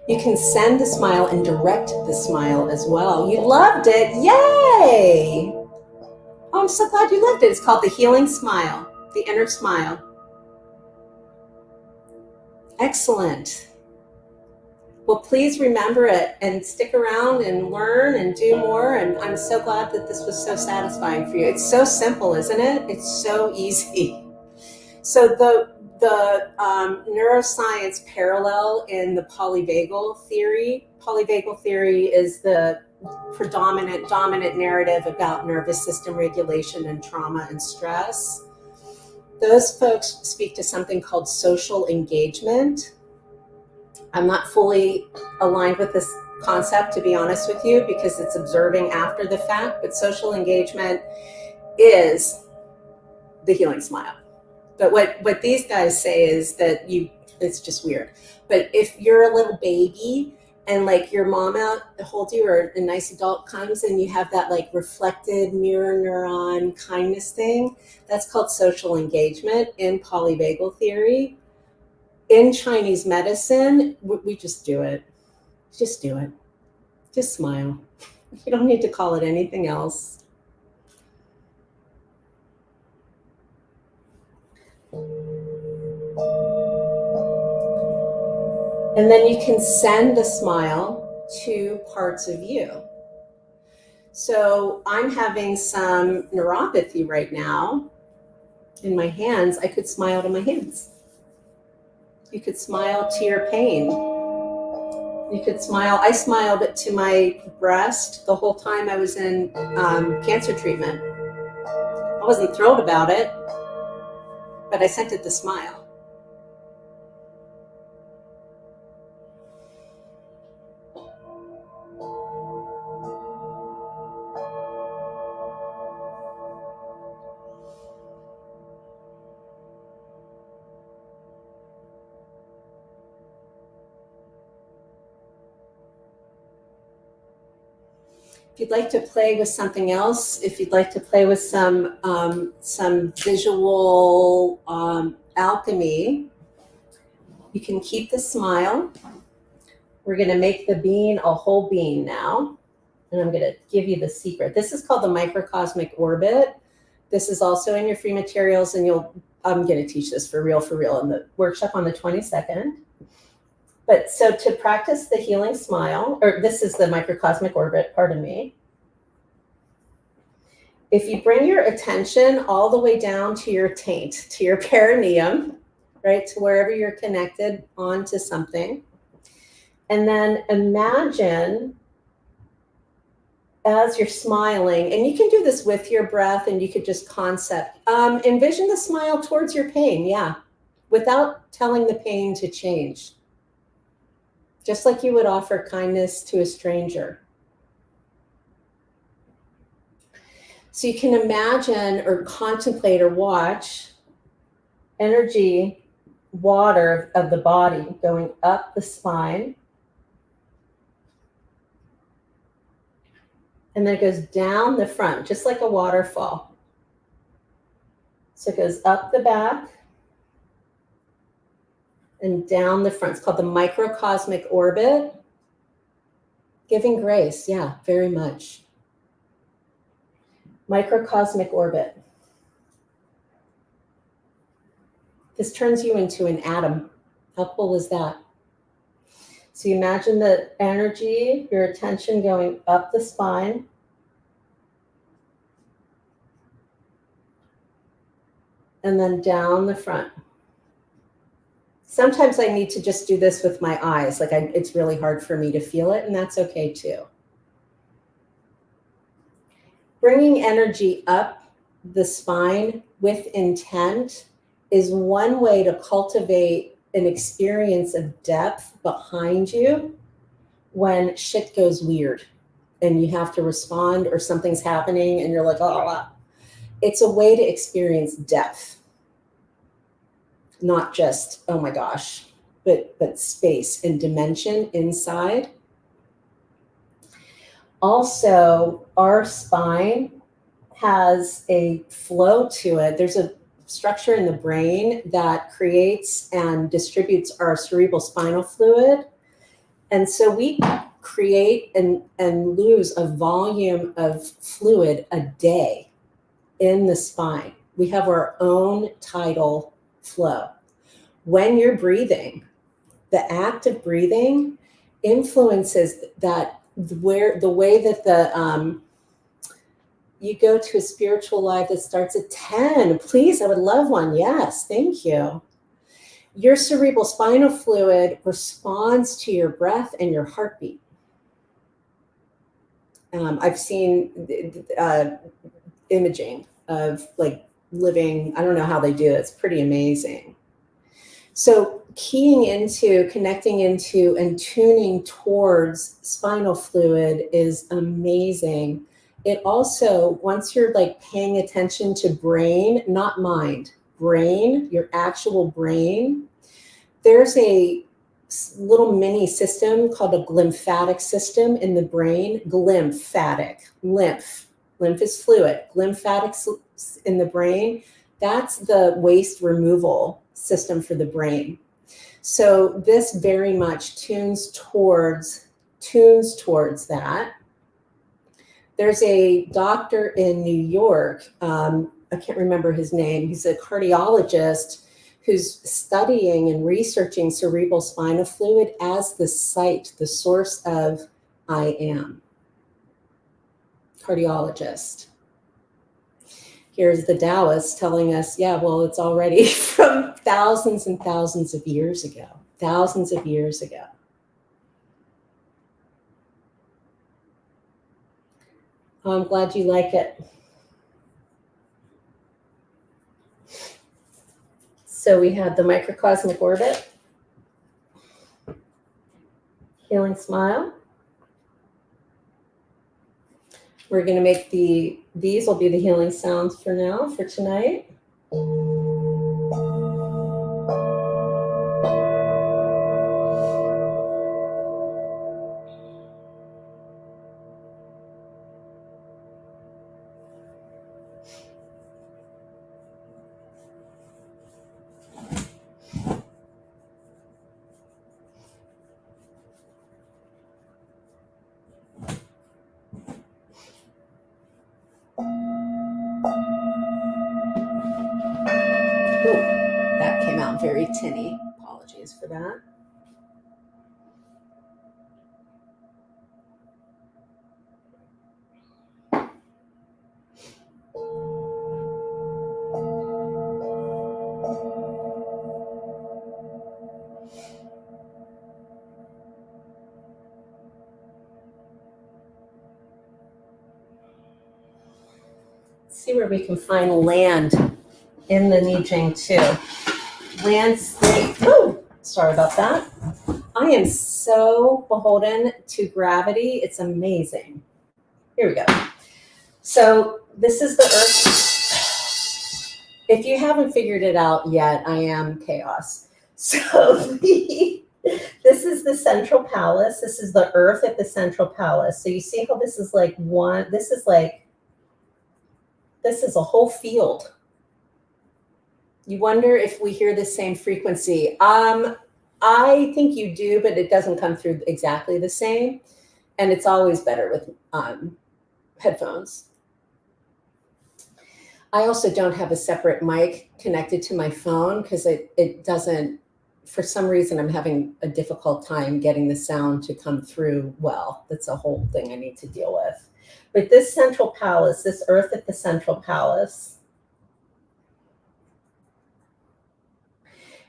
You can send the smile and direct the smile as well. You loved it. Yay! Oh, I'm so glad you loved it. It's called the healing smile, the inner smile. Excellent. Well, please remember it and stick around and learn and do more. And I'm so glad that this was so satisfying for you. It's so simple, isn't it? It's so easy. So the neuroscience parallel in the polyvagal theory. Polyvagal theory is the dominant narrative about nervous system regulation and trauma and stress. Those folks speak to something called social engagement. I'm not fully aligned with this concept, to be honest with you, because it's observing after the fact, but social engagement is the healing smile. But what these guys say is that it's just weird. But if you're a little baby and like your mama holds you or a nice adult comes and you have that like reflected mirror neuron kindness thing, that's called social engagement in polyvagal theory. In Chinese medicine, we just do it. Just do it. Just smile. You don't need to call it anything else. And then you can send the smile to parts of you. So I'm having some neuropathy right now in my hands. I could smile to my hands. You could smile to your pain. You could smile. I smiled to my breast the whole time I was in cancer treatment. I wasn't thrilled about it, but I sent it the smile. If you'd like to play with something else, if you'd like to play with some visual alchemy, you can keep the smile. We're going to make the bean a whole bean now, and I'm going to give you the secret. This is called the microcosmic orbit. This is also in your free materials, and I'm going to teach this for real in the workshop on the 22nd. But so to practice the healing smile, or this is the microcosmic orbit, pardon me. If you bring your attention all the way down to your taint, to your perineum, right, to wherever you're connected onto something, and then imagine as you're smiling, and you can do this with your breath, and you could just envision the smile towards your pain, yeah, without telling the pain to change. Just like you would offer kindness to a stranger. So you can imagine or contemplate or watch energy, water of the body going up the spine. And then it goes down the front, just like a waterfall. So it goes up the back and down the front. It's called the microcosmic orbit. Giving grace, yeah, very much. Microcosmic orbit. This turns you into an atom. How cool is that? So you imagine the energy, your attention going up the spine. And then down the front. Sometimes I need to just do this with my eyes. Like it's really hard for me to feel it, and that's okay too. Bringing energy up the spine with intent is one way to cultivate an experience of depth behind you when shit goes weird and you have to respond or something's happening and you're like, oh, it's a way to experience depth. Not just, oh my gosh, but space and dimension inside. Also, our spine has a flow to it. There's a structure in the brain that creates and distributes our cerebral spinal fluid. And so we create and lose a volume of fluid a day in the spine. We have our own tidal flow. When you're breathing, the act of breathing influences that where the way that the you go to a spiritual life that starts at 10. Please, I would love one. Yes, thank you. Your cerebral spinal fluid responds to your breath and your heartbeat. I've seen imaging of like living, I don't know how they do it. It's pretty amazing. So keying into, connecting into, and tuning towards spinal fluid is amazing. It also, once you're like paying attention to brain, not mind, brain, your actual brain, there's a little mini system called a glymphatic system in the brain. Glymphatic, lymph is fluid. Glymphatic in the brain, that's the waste removal system for the brain. So this very much tunes towards that. There's a doctor in New York, I can't remember his name, he's a cardiologist who's studying and researching cerebral spinal fluid as the site, the source of I am. Cardiologist. Here's the Taoist telling us, yeah, well, it's already from thousands and thousands of years ago. Thousands of years ago. Oh, I'm glad you like it. So we had the microcosmic orbit, healing smile. We're going to make these will be the healing sounds for now, for tonight. That came out very tinny. Apologies for that. See where we can find land in the Nijing too. Land state. Oh, sorry about that. I am so beholden to gravity. It's amazing. Here we go. So this is the Earth. If you haven't figured it out yet, I am chaos. So this is the central palace. This is the Earth at the central palace. So you see how this is like one, this is a whole field. You wonder if we hear the same frequency. I think you do, but it doesn't come through exactly the same. And it's always better with headphones. I also don't have a separate mic connected to my phone because it doesn't, for some reason, I'm having a difficult time getting the sound to come through well. That's a whole thing I need to deal with. But this central palace, this Earth at the central palace,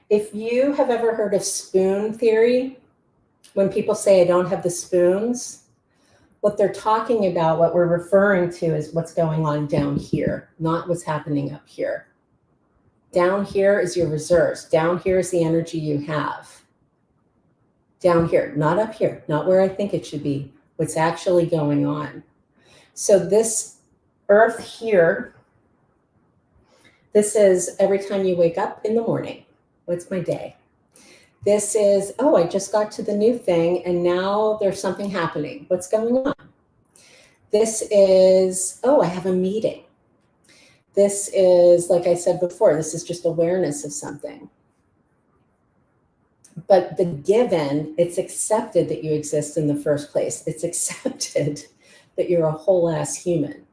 if you have ever heard of spoon theory, when people say I don't have the spoons, what they're talking about, what we're referring to is what's going on down here, not what's happening up here. Down here is your reserves. Down here is the energy you have. Down here, not up here, not where I think it should be, what's actually going on. So this Earth here, this is every time you wake up in the morning. What's my day? This is, oh, I just got to the new thing and now there's something happening. What's going on? This is, oh, I have a meeting. This is, like I said before, this is just awareness of something. But the given, it's accepted that you exist in the first place. It's accepted that you're a whole ass human.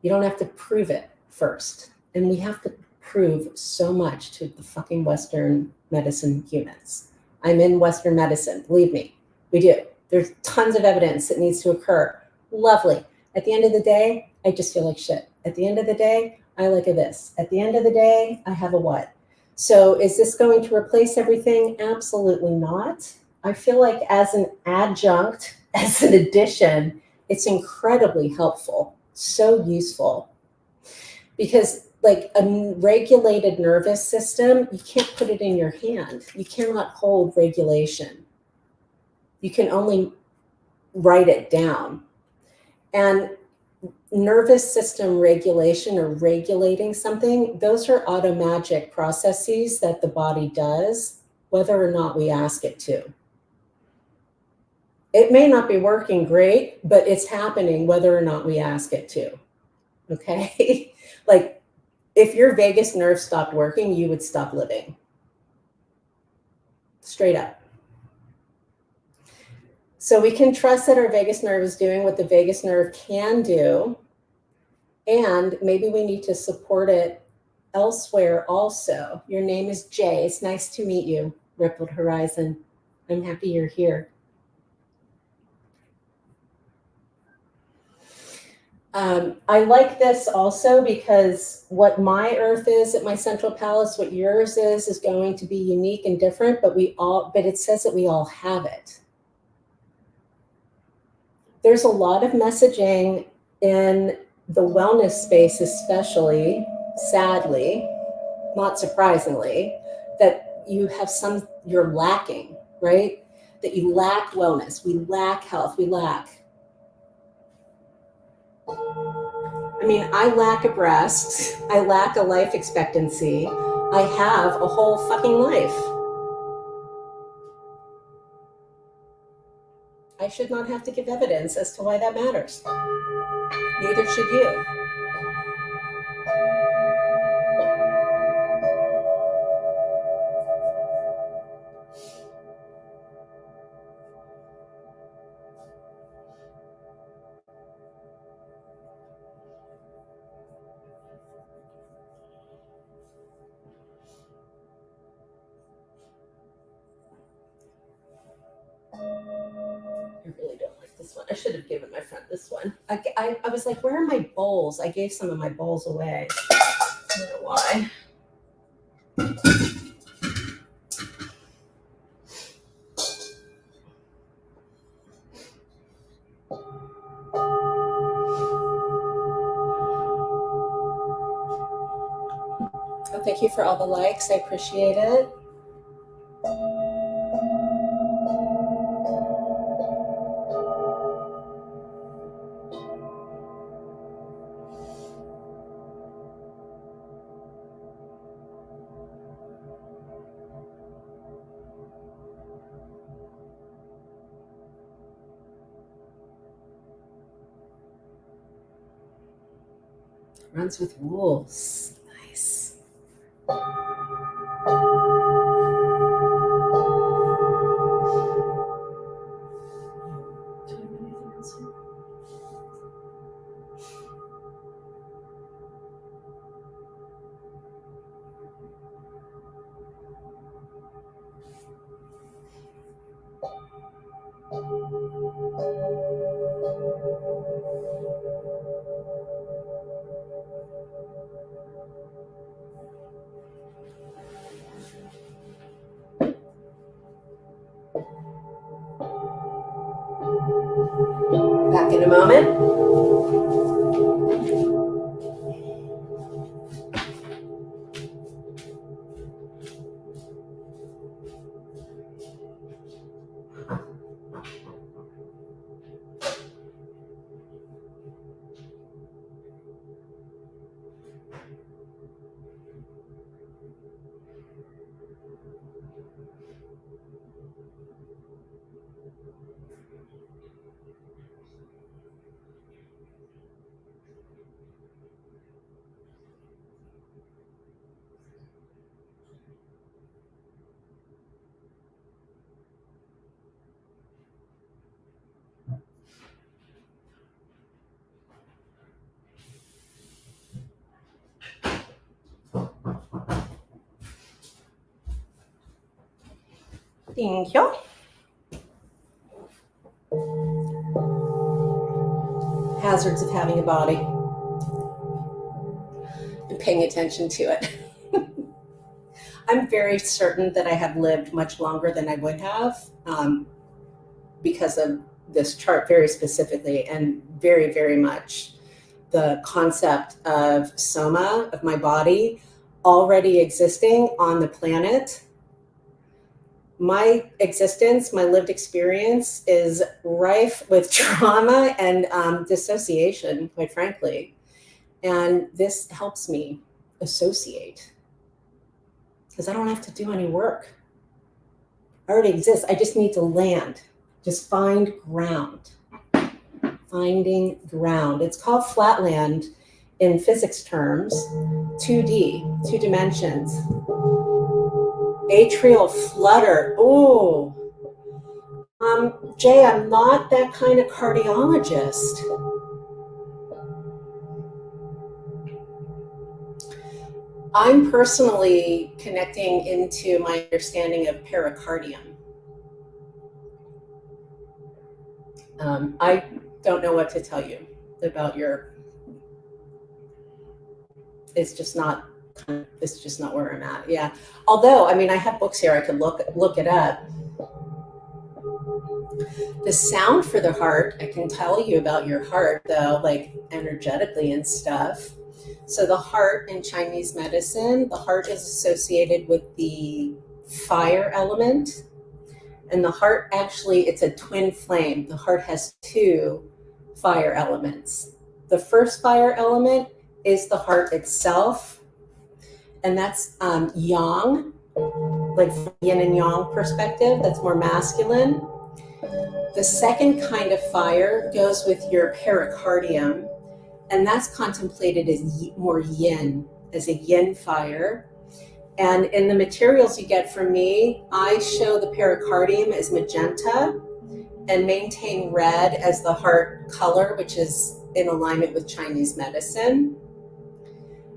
You don't have to prove it first. And we have to prove so much to the fucking Western medicine humans. I'm in Western medicine, believe me. We do. There's tons of evidence that needs to occur. Lovely. At the end of the day, I just feel like shit. At the end of the day, I like a this. At the end of the day, I have a what. So is this going to replace everything? Absolutely not. I feel like as an adjunct, as an addition, it's incredibly helpful, so useful. Because like a regulated nervous system, you can't put it in your hand. You cannot hold regulation. You can only write it down. And nervous system regulation or regulating something, those are automagic processes that the body does, whether or not we ask it to. It may not be working great, but it's happening whether or not we ask it to. Okay? Like if your vagus nerve stopped working, you would stop living. Straight up. So we can trust that our vagus nerve is doing what the vagus nerve can do. And maybe we need to support it elsewhere also. Your name is Jay. It's nice to meet you, Rippled Horizon. I'm happy you're here. I like this also because what my earth is at my central palace, what yours is going to be unique and different, but it says that we all have it. There's a lot of messaging in the wellness space, especially, sadly, not surprisingly, that you're lacking, right? That you lack wellness, we lack health, we lack. I mean, I lack a breast, I lack a life expectancy, I have a whole fucking life. I should not have to give evidence as to why that matters. Neither should you. I really don't like this one. I should have given my friend this one. I was like, where are my bowls? I gave some of my bowls away. I don't know why. Oh, thank you for all the likes. I appreciate it. Runs with wolves. Nice. Back in a moment. Thank you. hazards of having a body and paying attention to it. I'm very certain that I have lived much longer than I would have because of this chart very specifically, and very, very much the concept of soma, of my body, already existing on the planet. My existence, my lived experience is rife with trauma and dissociation, quite frankly. And this helps me associate because I don't have to do any work. I already exist. I just need to land, just find ground. Finding ground. It's called flatland in physics terms, 2D, 2 dimensions. Atrial flutter. Oh, Jay, I'm not that kind of cardiologist. I'm personally connecting into my understanding of pericardium. I don't know what to tell you about your, it's just not where I'm at. Yeah. Although, I mean, I have books here. I could look it up. The sound for the heart, I can tell you about your heart though, like energetically and stuff. So the heart in Chinese medicine, the heart is associated with the fire element. And the heart actually, it's a twin flame. The heart has 2 fire elements. The first fire element is the heart itself. And that's yang, like yin and yang perspective, that's more masculine. The second kind of fire goes with your pericardium, and that's contemplated as more yin, as a yin fire. And in the materials you get from me, I show the pericardium as magenta and maintain red as the heart color, which is in alignment with Chinese medicine.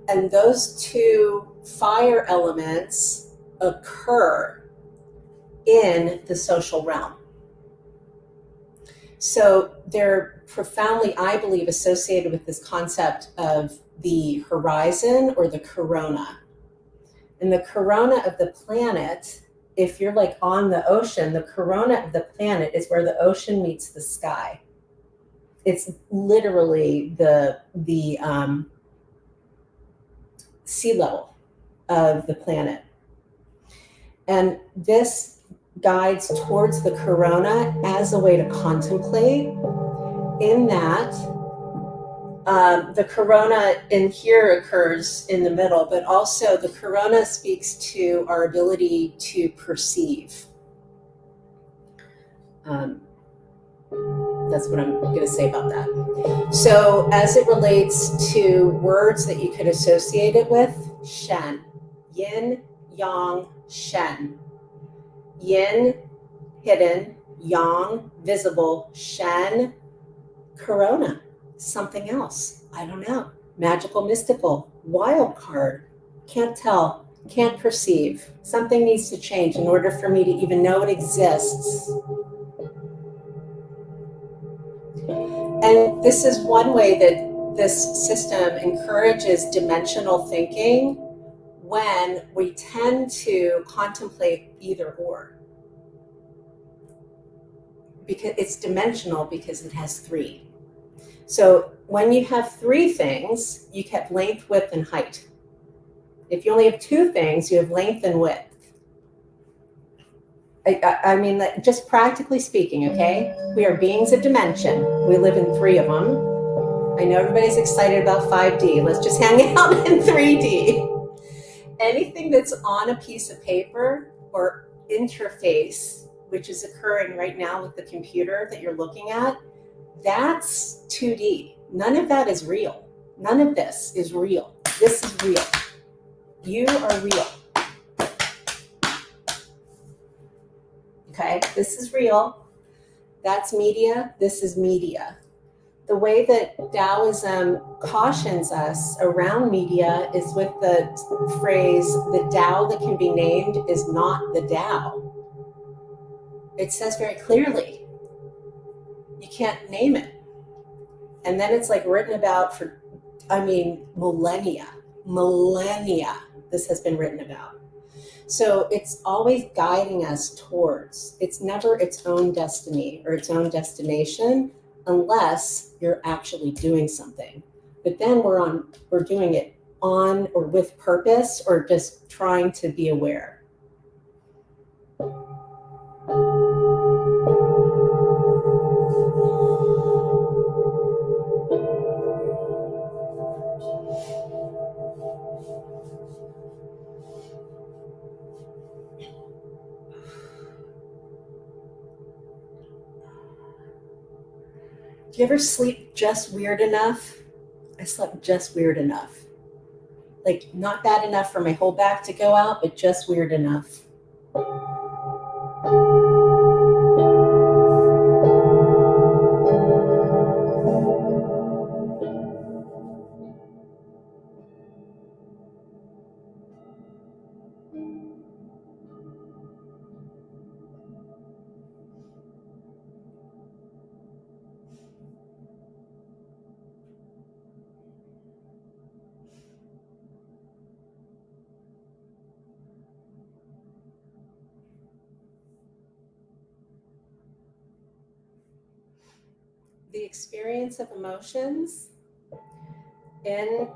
And those 2 fire elements occur in the social realm. So they're profoundly, I believe, associated with this concept of the horizon or the corona. And the corona of the planet, if you're like on the ocean, the corona of the planet is where the ocean meets the sky. It's literally the sea level of the planet. And this guides towards the corona as a way to contemplate, in that the corona in here occurs in the middle, but also the corona speaks to our ability to perceive. That's what I'm going to say about that. So as it relates to words that you could associate it with, Shen, yin, yang, Shen. Yin, hidden, yang, visible, Shen, corona, something else. I don't know. Magical, mystical, wild card. Can't tell, can't perceive. Something needs to change in order for me to even know it exists. And this is one way that this system encourages dimensional thinking when we tend to contemplate either or. Because it's dimensional because it has 3. So when you have 3 things, you have length, width, and height. If you only have 2 things, you have length and width. I mean, just practically speaking, okay? We are beings of dimension. We live in 3 of them. I know everybody's excited about 5D. Let's just hang out in 3D. Anything that's on a piece of paper or interface, which is occurring right now with the computer that you're looking at, that's 2D. None of that is real. None of this is real. This is real. You are real. Okay, this is real. That's media. This is media. The way that Taoism cautions us around media is with the phrase, the Tao that can be named is not the Tao. It says very clearly, you can't name it. And then it's like written about for, millennia. This has been written about. So it's always guiding us towards, it's never its own destiny or its own destination unless you're actually doing something. But then we're doing it on or with purpose or just trying to be aware. Do you ever sleep just weird enough? I slept just weird enough. Like not bad enough for my whole back to go out, but just weird enough. The experience of emotions in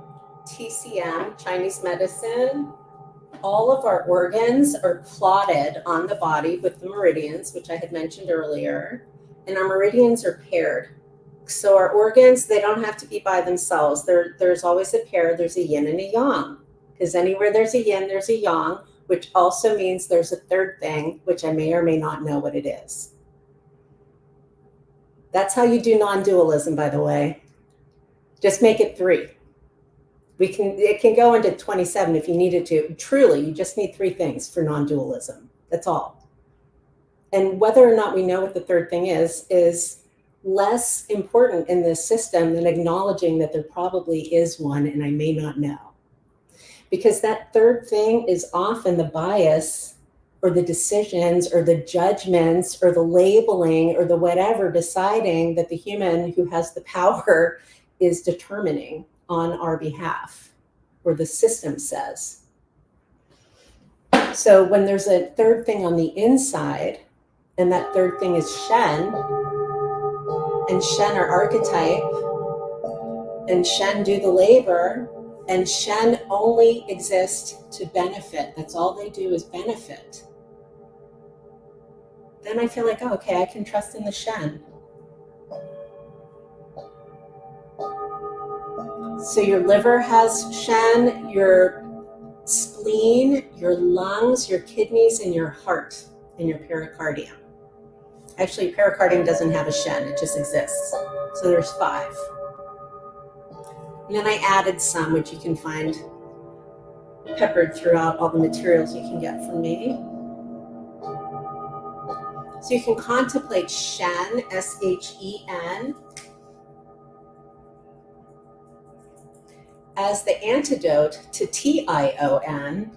TCM, Chinese medicine, all of our organs are plotted on the body with the meridians, which I had mentioned earlier, and our meridians are paired. So our organs, they don't have to be by themselves. There's always a pair. There's a yin and a yang, because anywhere there's a yin, there's a yang, which also means there's a third thing, which I may or may not know what it is. That's how you do non-dualism, by the way. Just make it 3. It can go into 27 if you needed to. Truly, you just need 3 things for non-dualism. That's all. And whether or not we know what the third thing is less important in this system than acknowledging that there probably is one and I may not know. Because that third thing is often the bias or the decisions or the judgments or the labeling or the whatever deciding that the human who has the power is determining on our behalf, or the system says. So when there's a third thing on the inside, and that third thing is Shen, and Shen are archetype, and Shen do the labor, and Shen only exist to benefit. That's all they do is benefit. Then I feel like, oh, okay, I can trust in the Shen. So your liver has Shen, your spleen, your lungs, your kidneys, and your heart, and your pericardium. Actually, pericardium doesn't have a Shen, it just exists. So there's 5. And then I added some, which you can find peppered throughout all the materials you can get from me. So you can contemplate Shen, S-H-E-N, as the antidote to T-I-O-N.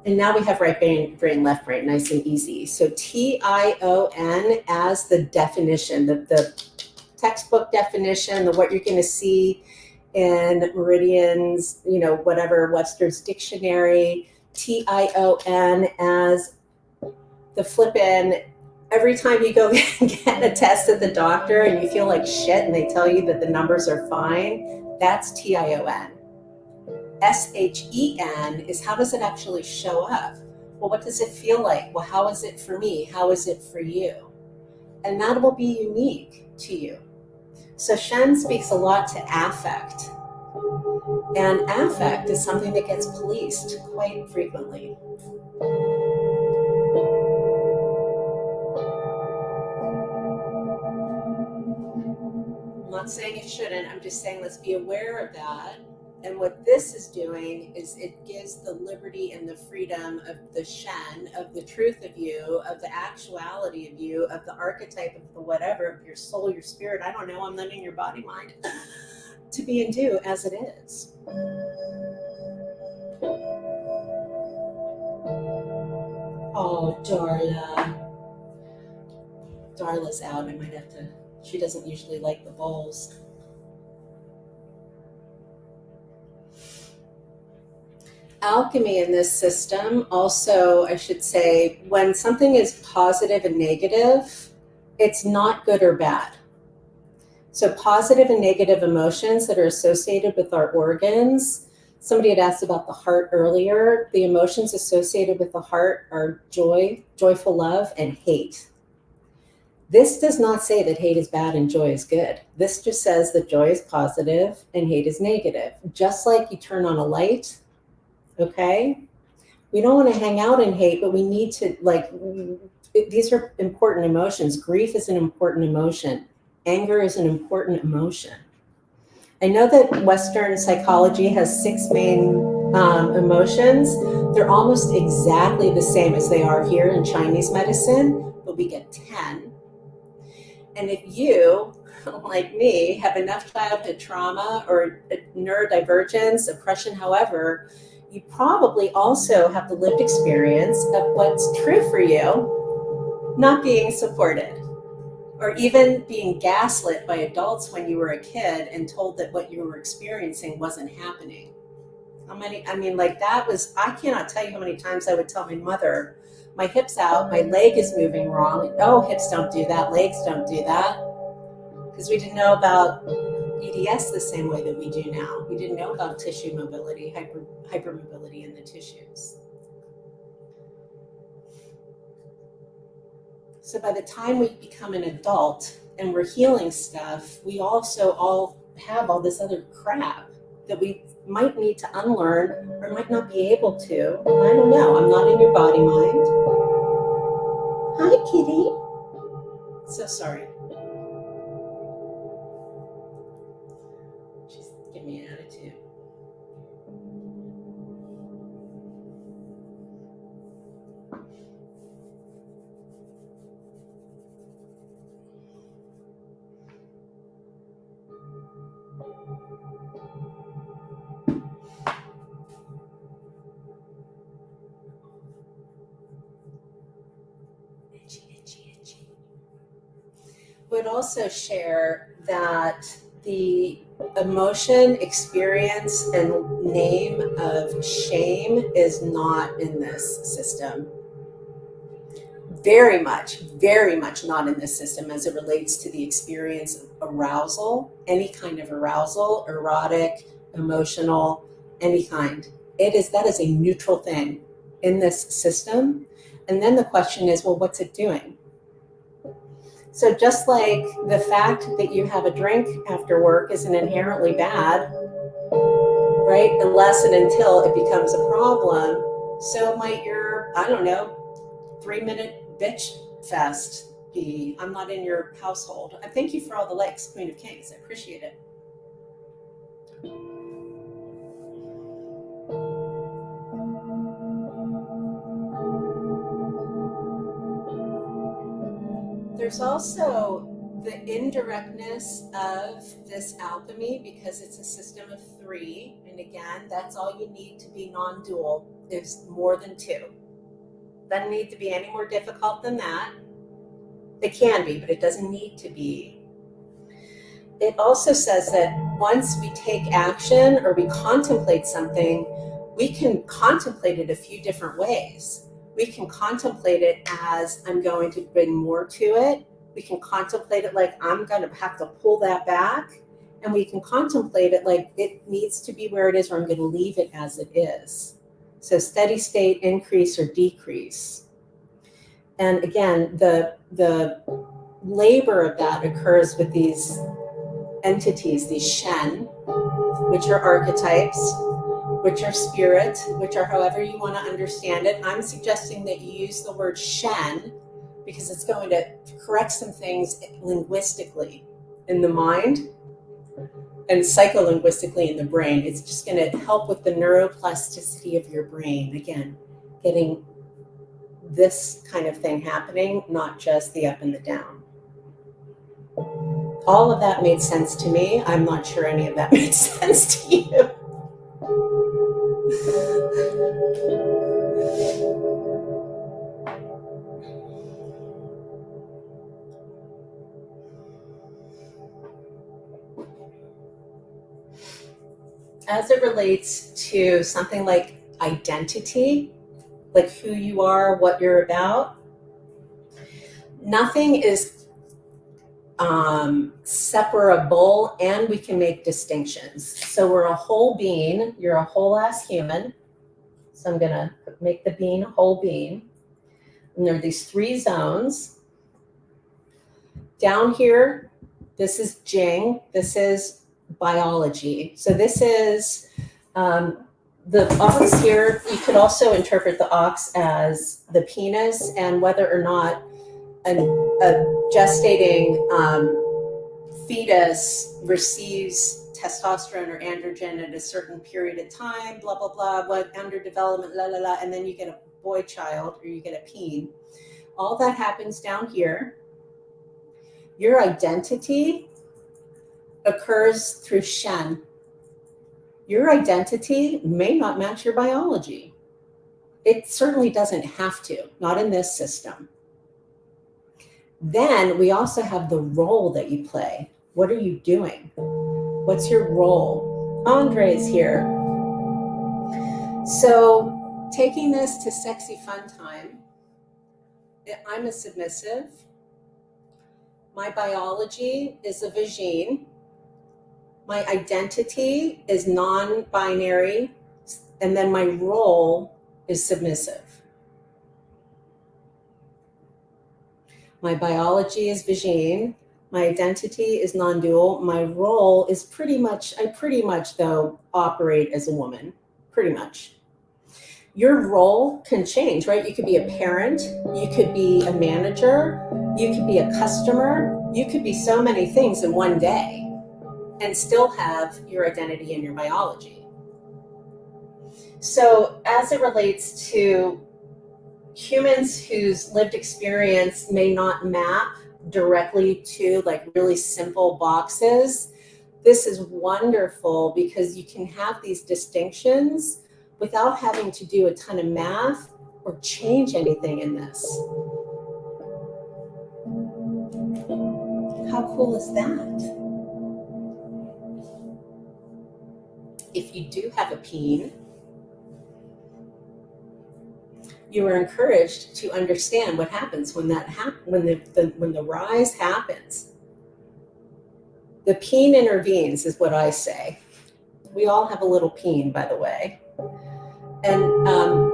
And now we have right brain, left brain, nice and easy. So T-I-O-N as the definition, the textbook definition, what you're going to see in Meridian's, whatever, Webster's Dictionary. T-I-O-N as the flippin', every time you go get a test at the doctor and you feel like shit and they tell you that the numbers are fine, that's T-I-O-N. S-H-E-N is how does it actually show up? Well, what does it feel like? Well, how is it for me? How is it for you? And that will be unique to you. So Shen speaks a lot to affect. And affect is something that gets policed quite frequently. I'm not saying it shouldn't, I'm just saying let's be aware of that. And what this is doing is it gives the liberty and the freedom of the Shen, of the truth of you, of the actuality of you, of the archetype of the whatever, of your soul, your spirit, I don't know, I'm letting your body mind, to be and do as it is. Oh, Darla's out. I might have to She doesn't usually like the bowls. Alchemy in this system also, I should say, when something is positive and negative, it's not good or bad. So positive and negative emotions that are associated with our organs. Somebody had asked about the heart earlier. The emotions associated with the heart are joy, joyful love, and hate. This does not say that hate is bad and joy is good. This just says that joy is positive and hate is negative. Just like you turn on a light, okay? We don't want to hang out in hate, but we need to, these are important emotions. Grief is an important emotion. Anger is an important emotion. I know that Western psychology has 6 main emotions. They're almost exactly the same as they are here in Chinese medicine, but we get 10. And if you, like me, have enough childhood trauma or neurodivergence, oppression, however, you probably also have the lived experience of what's true for you not being supported, or even being gaslit by adults when you were a kid and told that what you were experiencing wasn't happening. I cannot tell you how many times I would tell my mother, my hip's out, my leg is moving wrong. Oh, hips don't do that, legs don't do that. Because we didn't know about EDS the same way that we do now. We didn't know about tissue mobility, hypermobility in the tissues. So by the time we become an adult and we're healing stuff, we also all have all this other crap that we might need to unlearn or might not be able to. I don't know. I'm not in your body mind. Hi, kitty. So sorry. She's giving me an attitude. Itchy. Would also share that the emotion, experience, and name of shame is not in this system. Very much not in this system as it relates to the experience of arousal, any kind of arousal, erotic, emotional, any kind. That is a neutral thing in this system. And then the question is, well, what's it doing? So just like the fact that you have a drink after work isn't inherently bad, right? Unless and until it becomes a problem, so might your, 3-minute bitch fest be. I'm not in your household. I thank you for all the likes, Queen of Kings. I appreciate it. There's also the indirectness of this alchemy because it's a system of 3. And again, that's all you need to be non-dual. There's more than 2. Doesn't need to be any more difficult than that. It can be, but it doesn't need to be. It also says that once we take action or we contemplate something, we can contemplate it a few different ways. We can contemplate it as I'm going to bring more to it. We can contemplate it like I'm going to have to pull that back. And we can contemplate it like it needs to be where it is, or I'm going to leave it as it is. So steady state, increase or decrease. And again, the labor of that occurs with these entities, these Shen, which are archetypes, which are spirit, which are however you want to understand it. I'm suggesting that you use the word Shen because it's going to correct some things linguistically in the mind and psycholinguistically in the brain. It's just going to help with the neuroplasticity of your brain. Again, getting this kind of thing happening, not just the up and the down. All of that made sense to me. I'm not sure any of that made sense to you. as it relates to something like identity, like who you are, what you're about, nothing is separable, and we can make distinctions. So we're a whole being. You're a whole ass human. So I'm gonna make the being a whole being. And there are these 3 zones. Down here, this is Jing. This is biology. So this is the ox here. You could also interpret the ox as the penis, and whether or not a gestating fetus receives testosterone or androgen at a certain period of time, blah, blah, blah, what under development, la, la, la, and then you get a boy child or you get a peen. All that happens down here. Your identity occurs through Shen. Your identity may not match your biology. It certainly doesn't have to, not in this system. Then we also have the role that you play. What are you doing? What's your role? Andre's here. So taking this to sexy fun time, I'm a submissive. My biology is a vagine. My identity is non-binary. And then my role is submissive. My biology is vagine. My identity is non-dual. My role is I pretty much though operate as a woman, pretty much. Your role can change, right? You could be a parent, you could be a manager, you could be a customer, you could be so many things in one day and still have your identity and your biology. So as it relates to humans whose lived experience may not map directly to like really simple boxes, this is wonderful because you can have these distinctions without having to do a ton of math or change anything in this. How cool is that? If you do have a peen, you are encouraged to understand what happens when the rise happens. The peen intervenes is what I say. We all have a little peen, by the way. And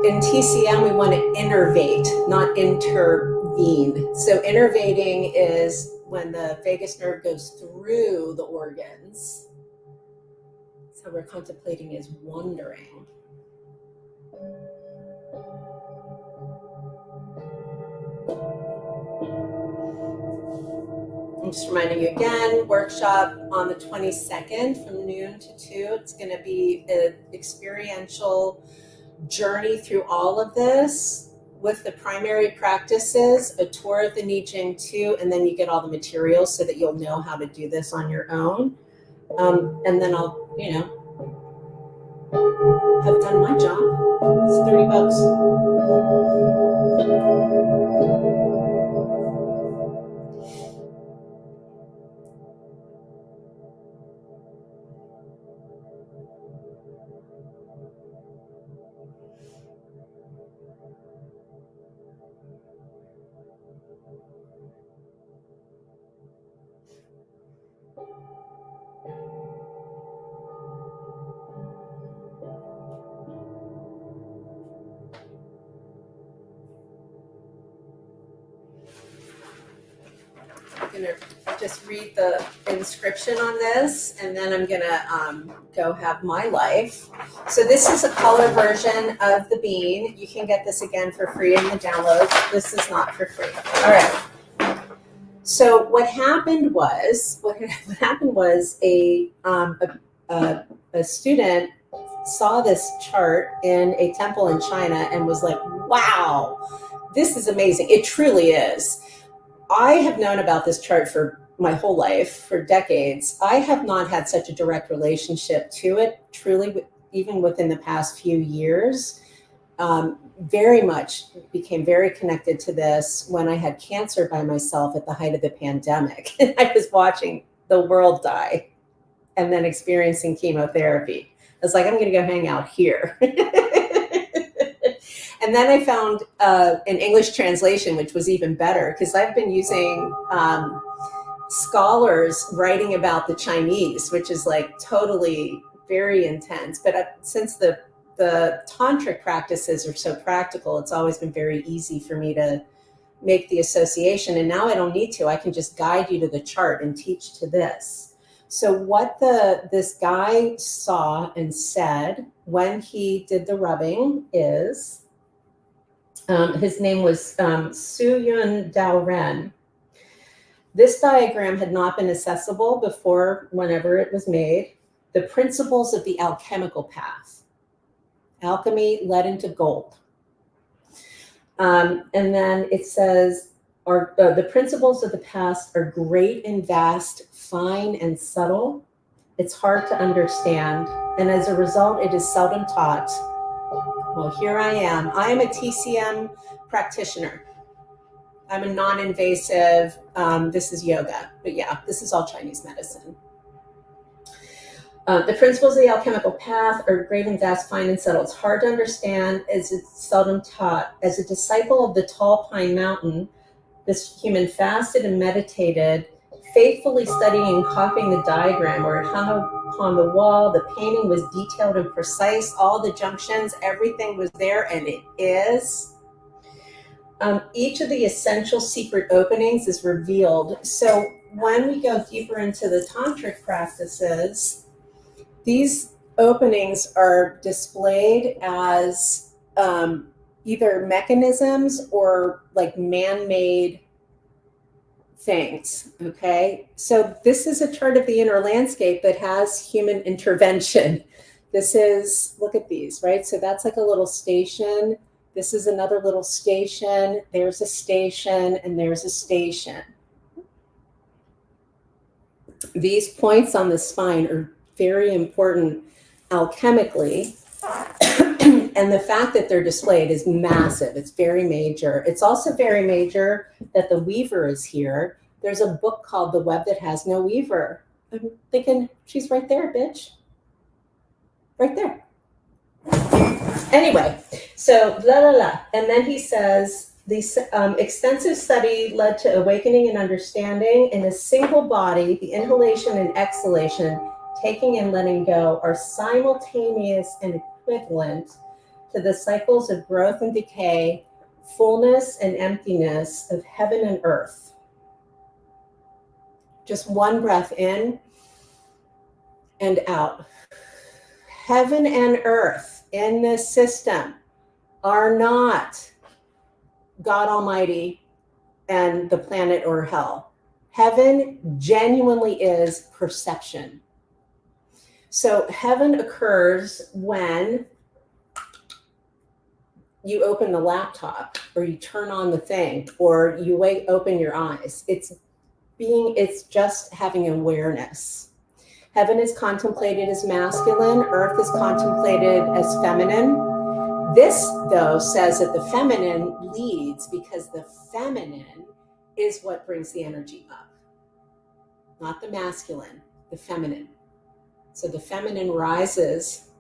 in TCM, we want to innervate, not intervene. So innervating is when the vagus nerve goes through the organs. So we're contemplating is wondering. I'm just reminding you again, workshop on the 22nd from noon to 2. It's going to be an experiential journey through all of this with the primary practices, a tour of the Nijing 2, and then you get all the materials so that you'll know how to do this on your own. And then I'll, have done my job. It's $30. I'm going to just read the inscription on this, and then I'm going to go have my life. So this is a color version of the bean. You can get this again for free in the downloads. This is not for free. All right. So what happened was a student saw this chart in a temple in China and was like, wow, this is amazing. It truly is. I have known about this chart for my whole life, for decades. I have not had such a direct relationship to it, truly, even within the past few years. Very much became very connected to this when I had cancer by myself at the height of the pandemic. I was watching the world die and then experiencing chemotherapy was like, I'm going to go hang out here. And then I found an English translation, which was even better, because I've been using scholars writing about the Chinese, which is like totally very intense. But since the tantric practices are so practical, it's always been very easy for me to make the association. And now I don't need to. I can just guide you to the chart and teach to this. So what this guy saw and said when he did the rubbing is, his name was Suyun Dao Ren. This diagram had not been accessible before whenever it was made. The principles of the alchemical path. Alchemy led into gold. And then it says, the principles of the past are great and vast, fine and subtle. It's hard to understand. And as a result, it is seldom taught. Well, here I am. I am a TCM practitioner. I'm a non-invasive, this is yoga, but yeah, this is all Chinese medicine. The principles of the alchemical path are great and vast, fine and subtle. It's hard to understand as it's seldom taught. As a disciple of the tall pine mountain, this human fasted and meditated, faithfully studying and copying the diagram where it hung upon the wall. The painting was detailed and precise. All the junctions, everything was there, and it is. Each of the essential secret openings is revealed. So when we go deeper into the tantric practices, these openings are displayed as either mechanisms or like man-made things, okay? So this is a chart of the inner landscape that has human intervention. This is, look at these, right? So that's like a little station. This is another little station. There's a station, and there's a station. These points on the spine are very important alchemically. And the fact that they're displayed is massive. It's very major. It's also very major that the weaver is here. There's a book called The Web That Has No Weaver. I'm thinking, she's right there, bitch. Right there. Anyway, so la la la. And then he says, the extensive study led to awakening and understanding. In a single body, the inhalation and exhalation, taking and letting go, are simultaneous and equivalent to the cycles of growth and decay, fullness and emptiness of heaven and earth. Just one breath in and out. Heaven and earth in this system are not God Almighty and the planet or hell. Heaven genuinely is perception. So heaven occurs when you open the laptop, or you turn on the thing, or you open your eyes. It's just having awareness. Heaven is contemplated as masculine, earth is contemplated as feminine. This, though, says that the feminine leads because the feminine is what brings the energy up. Not the masculine, the feminine. So the feminine rises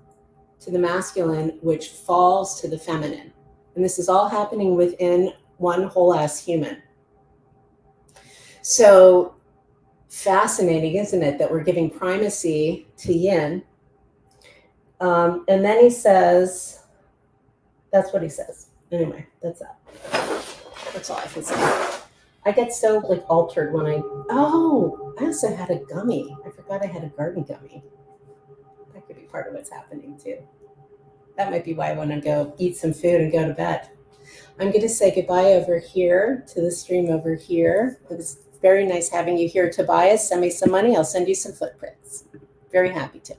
to the masculine, which falls to the feminine. And this is all happening within one whole ass human. So fascinating, isn't it, that we're giving primacy to yin. And then he says, that's what he says. Anyway, that's that. That's all I can say. I get so like altered when I also had a gummy. I forgot I had a garden gummy. That could be part of what's happening too. That might be why I want to go eat some food and go to bed. I'm going to say goodbye over here to the stream over here. It was very nice having you here, Tobias. Send me some money. I'll send you some footprints. Very happy to.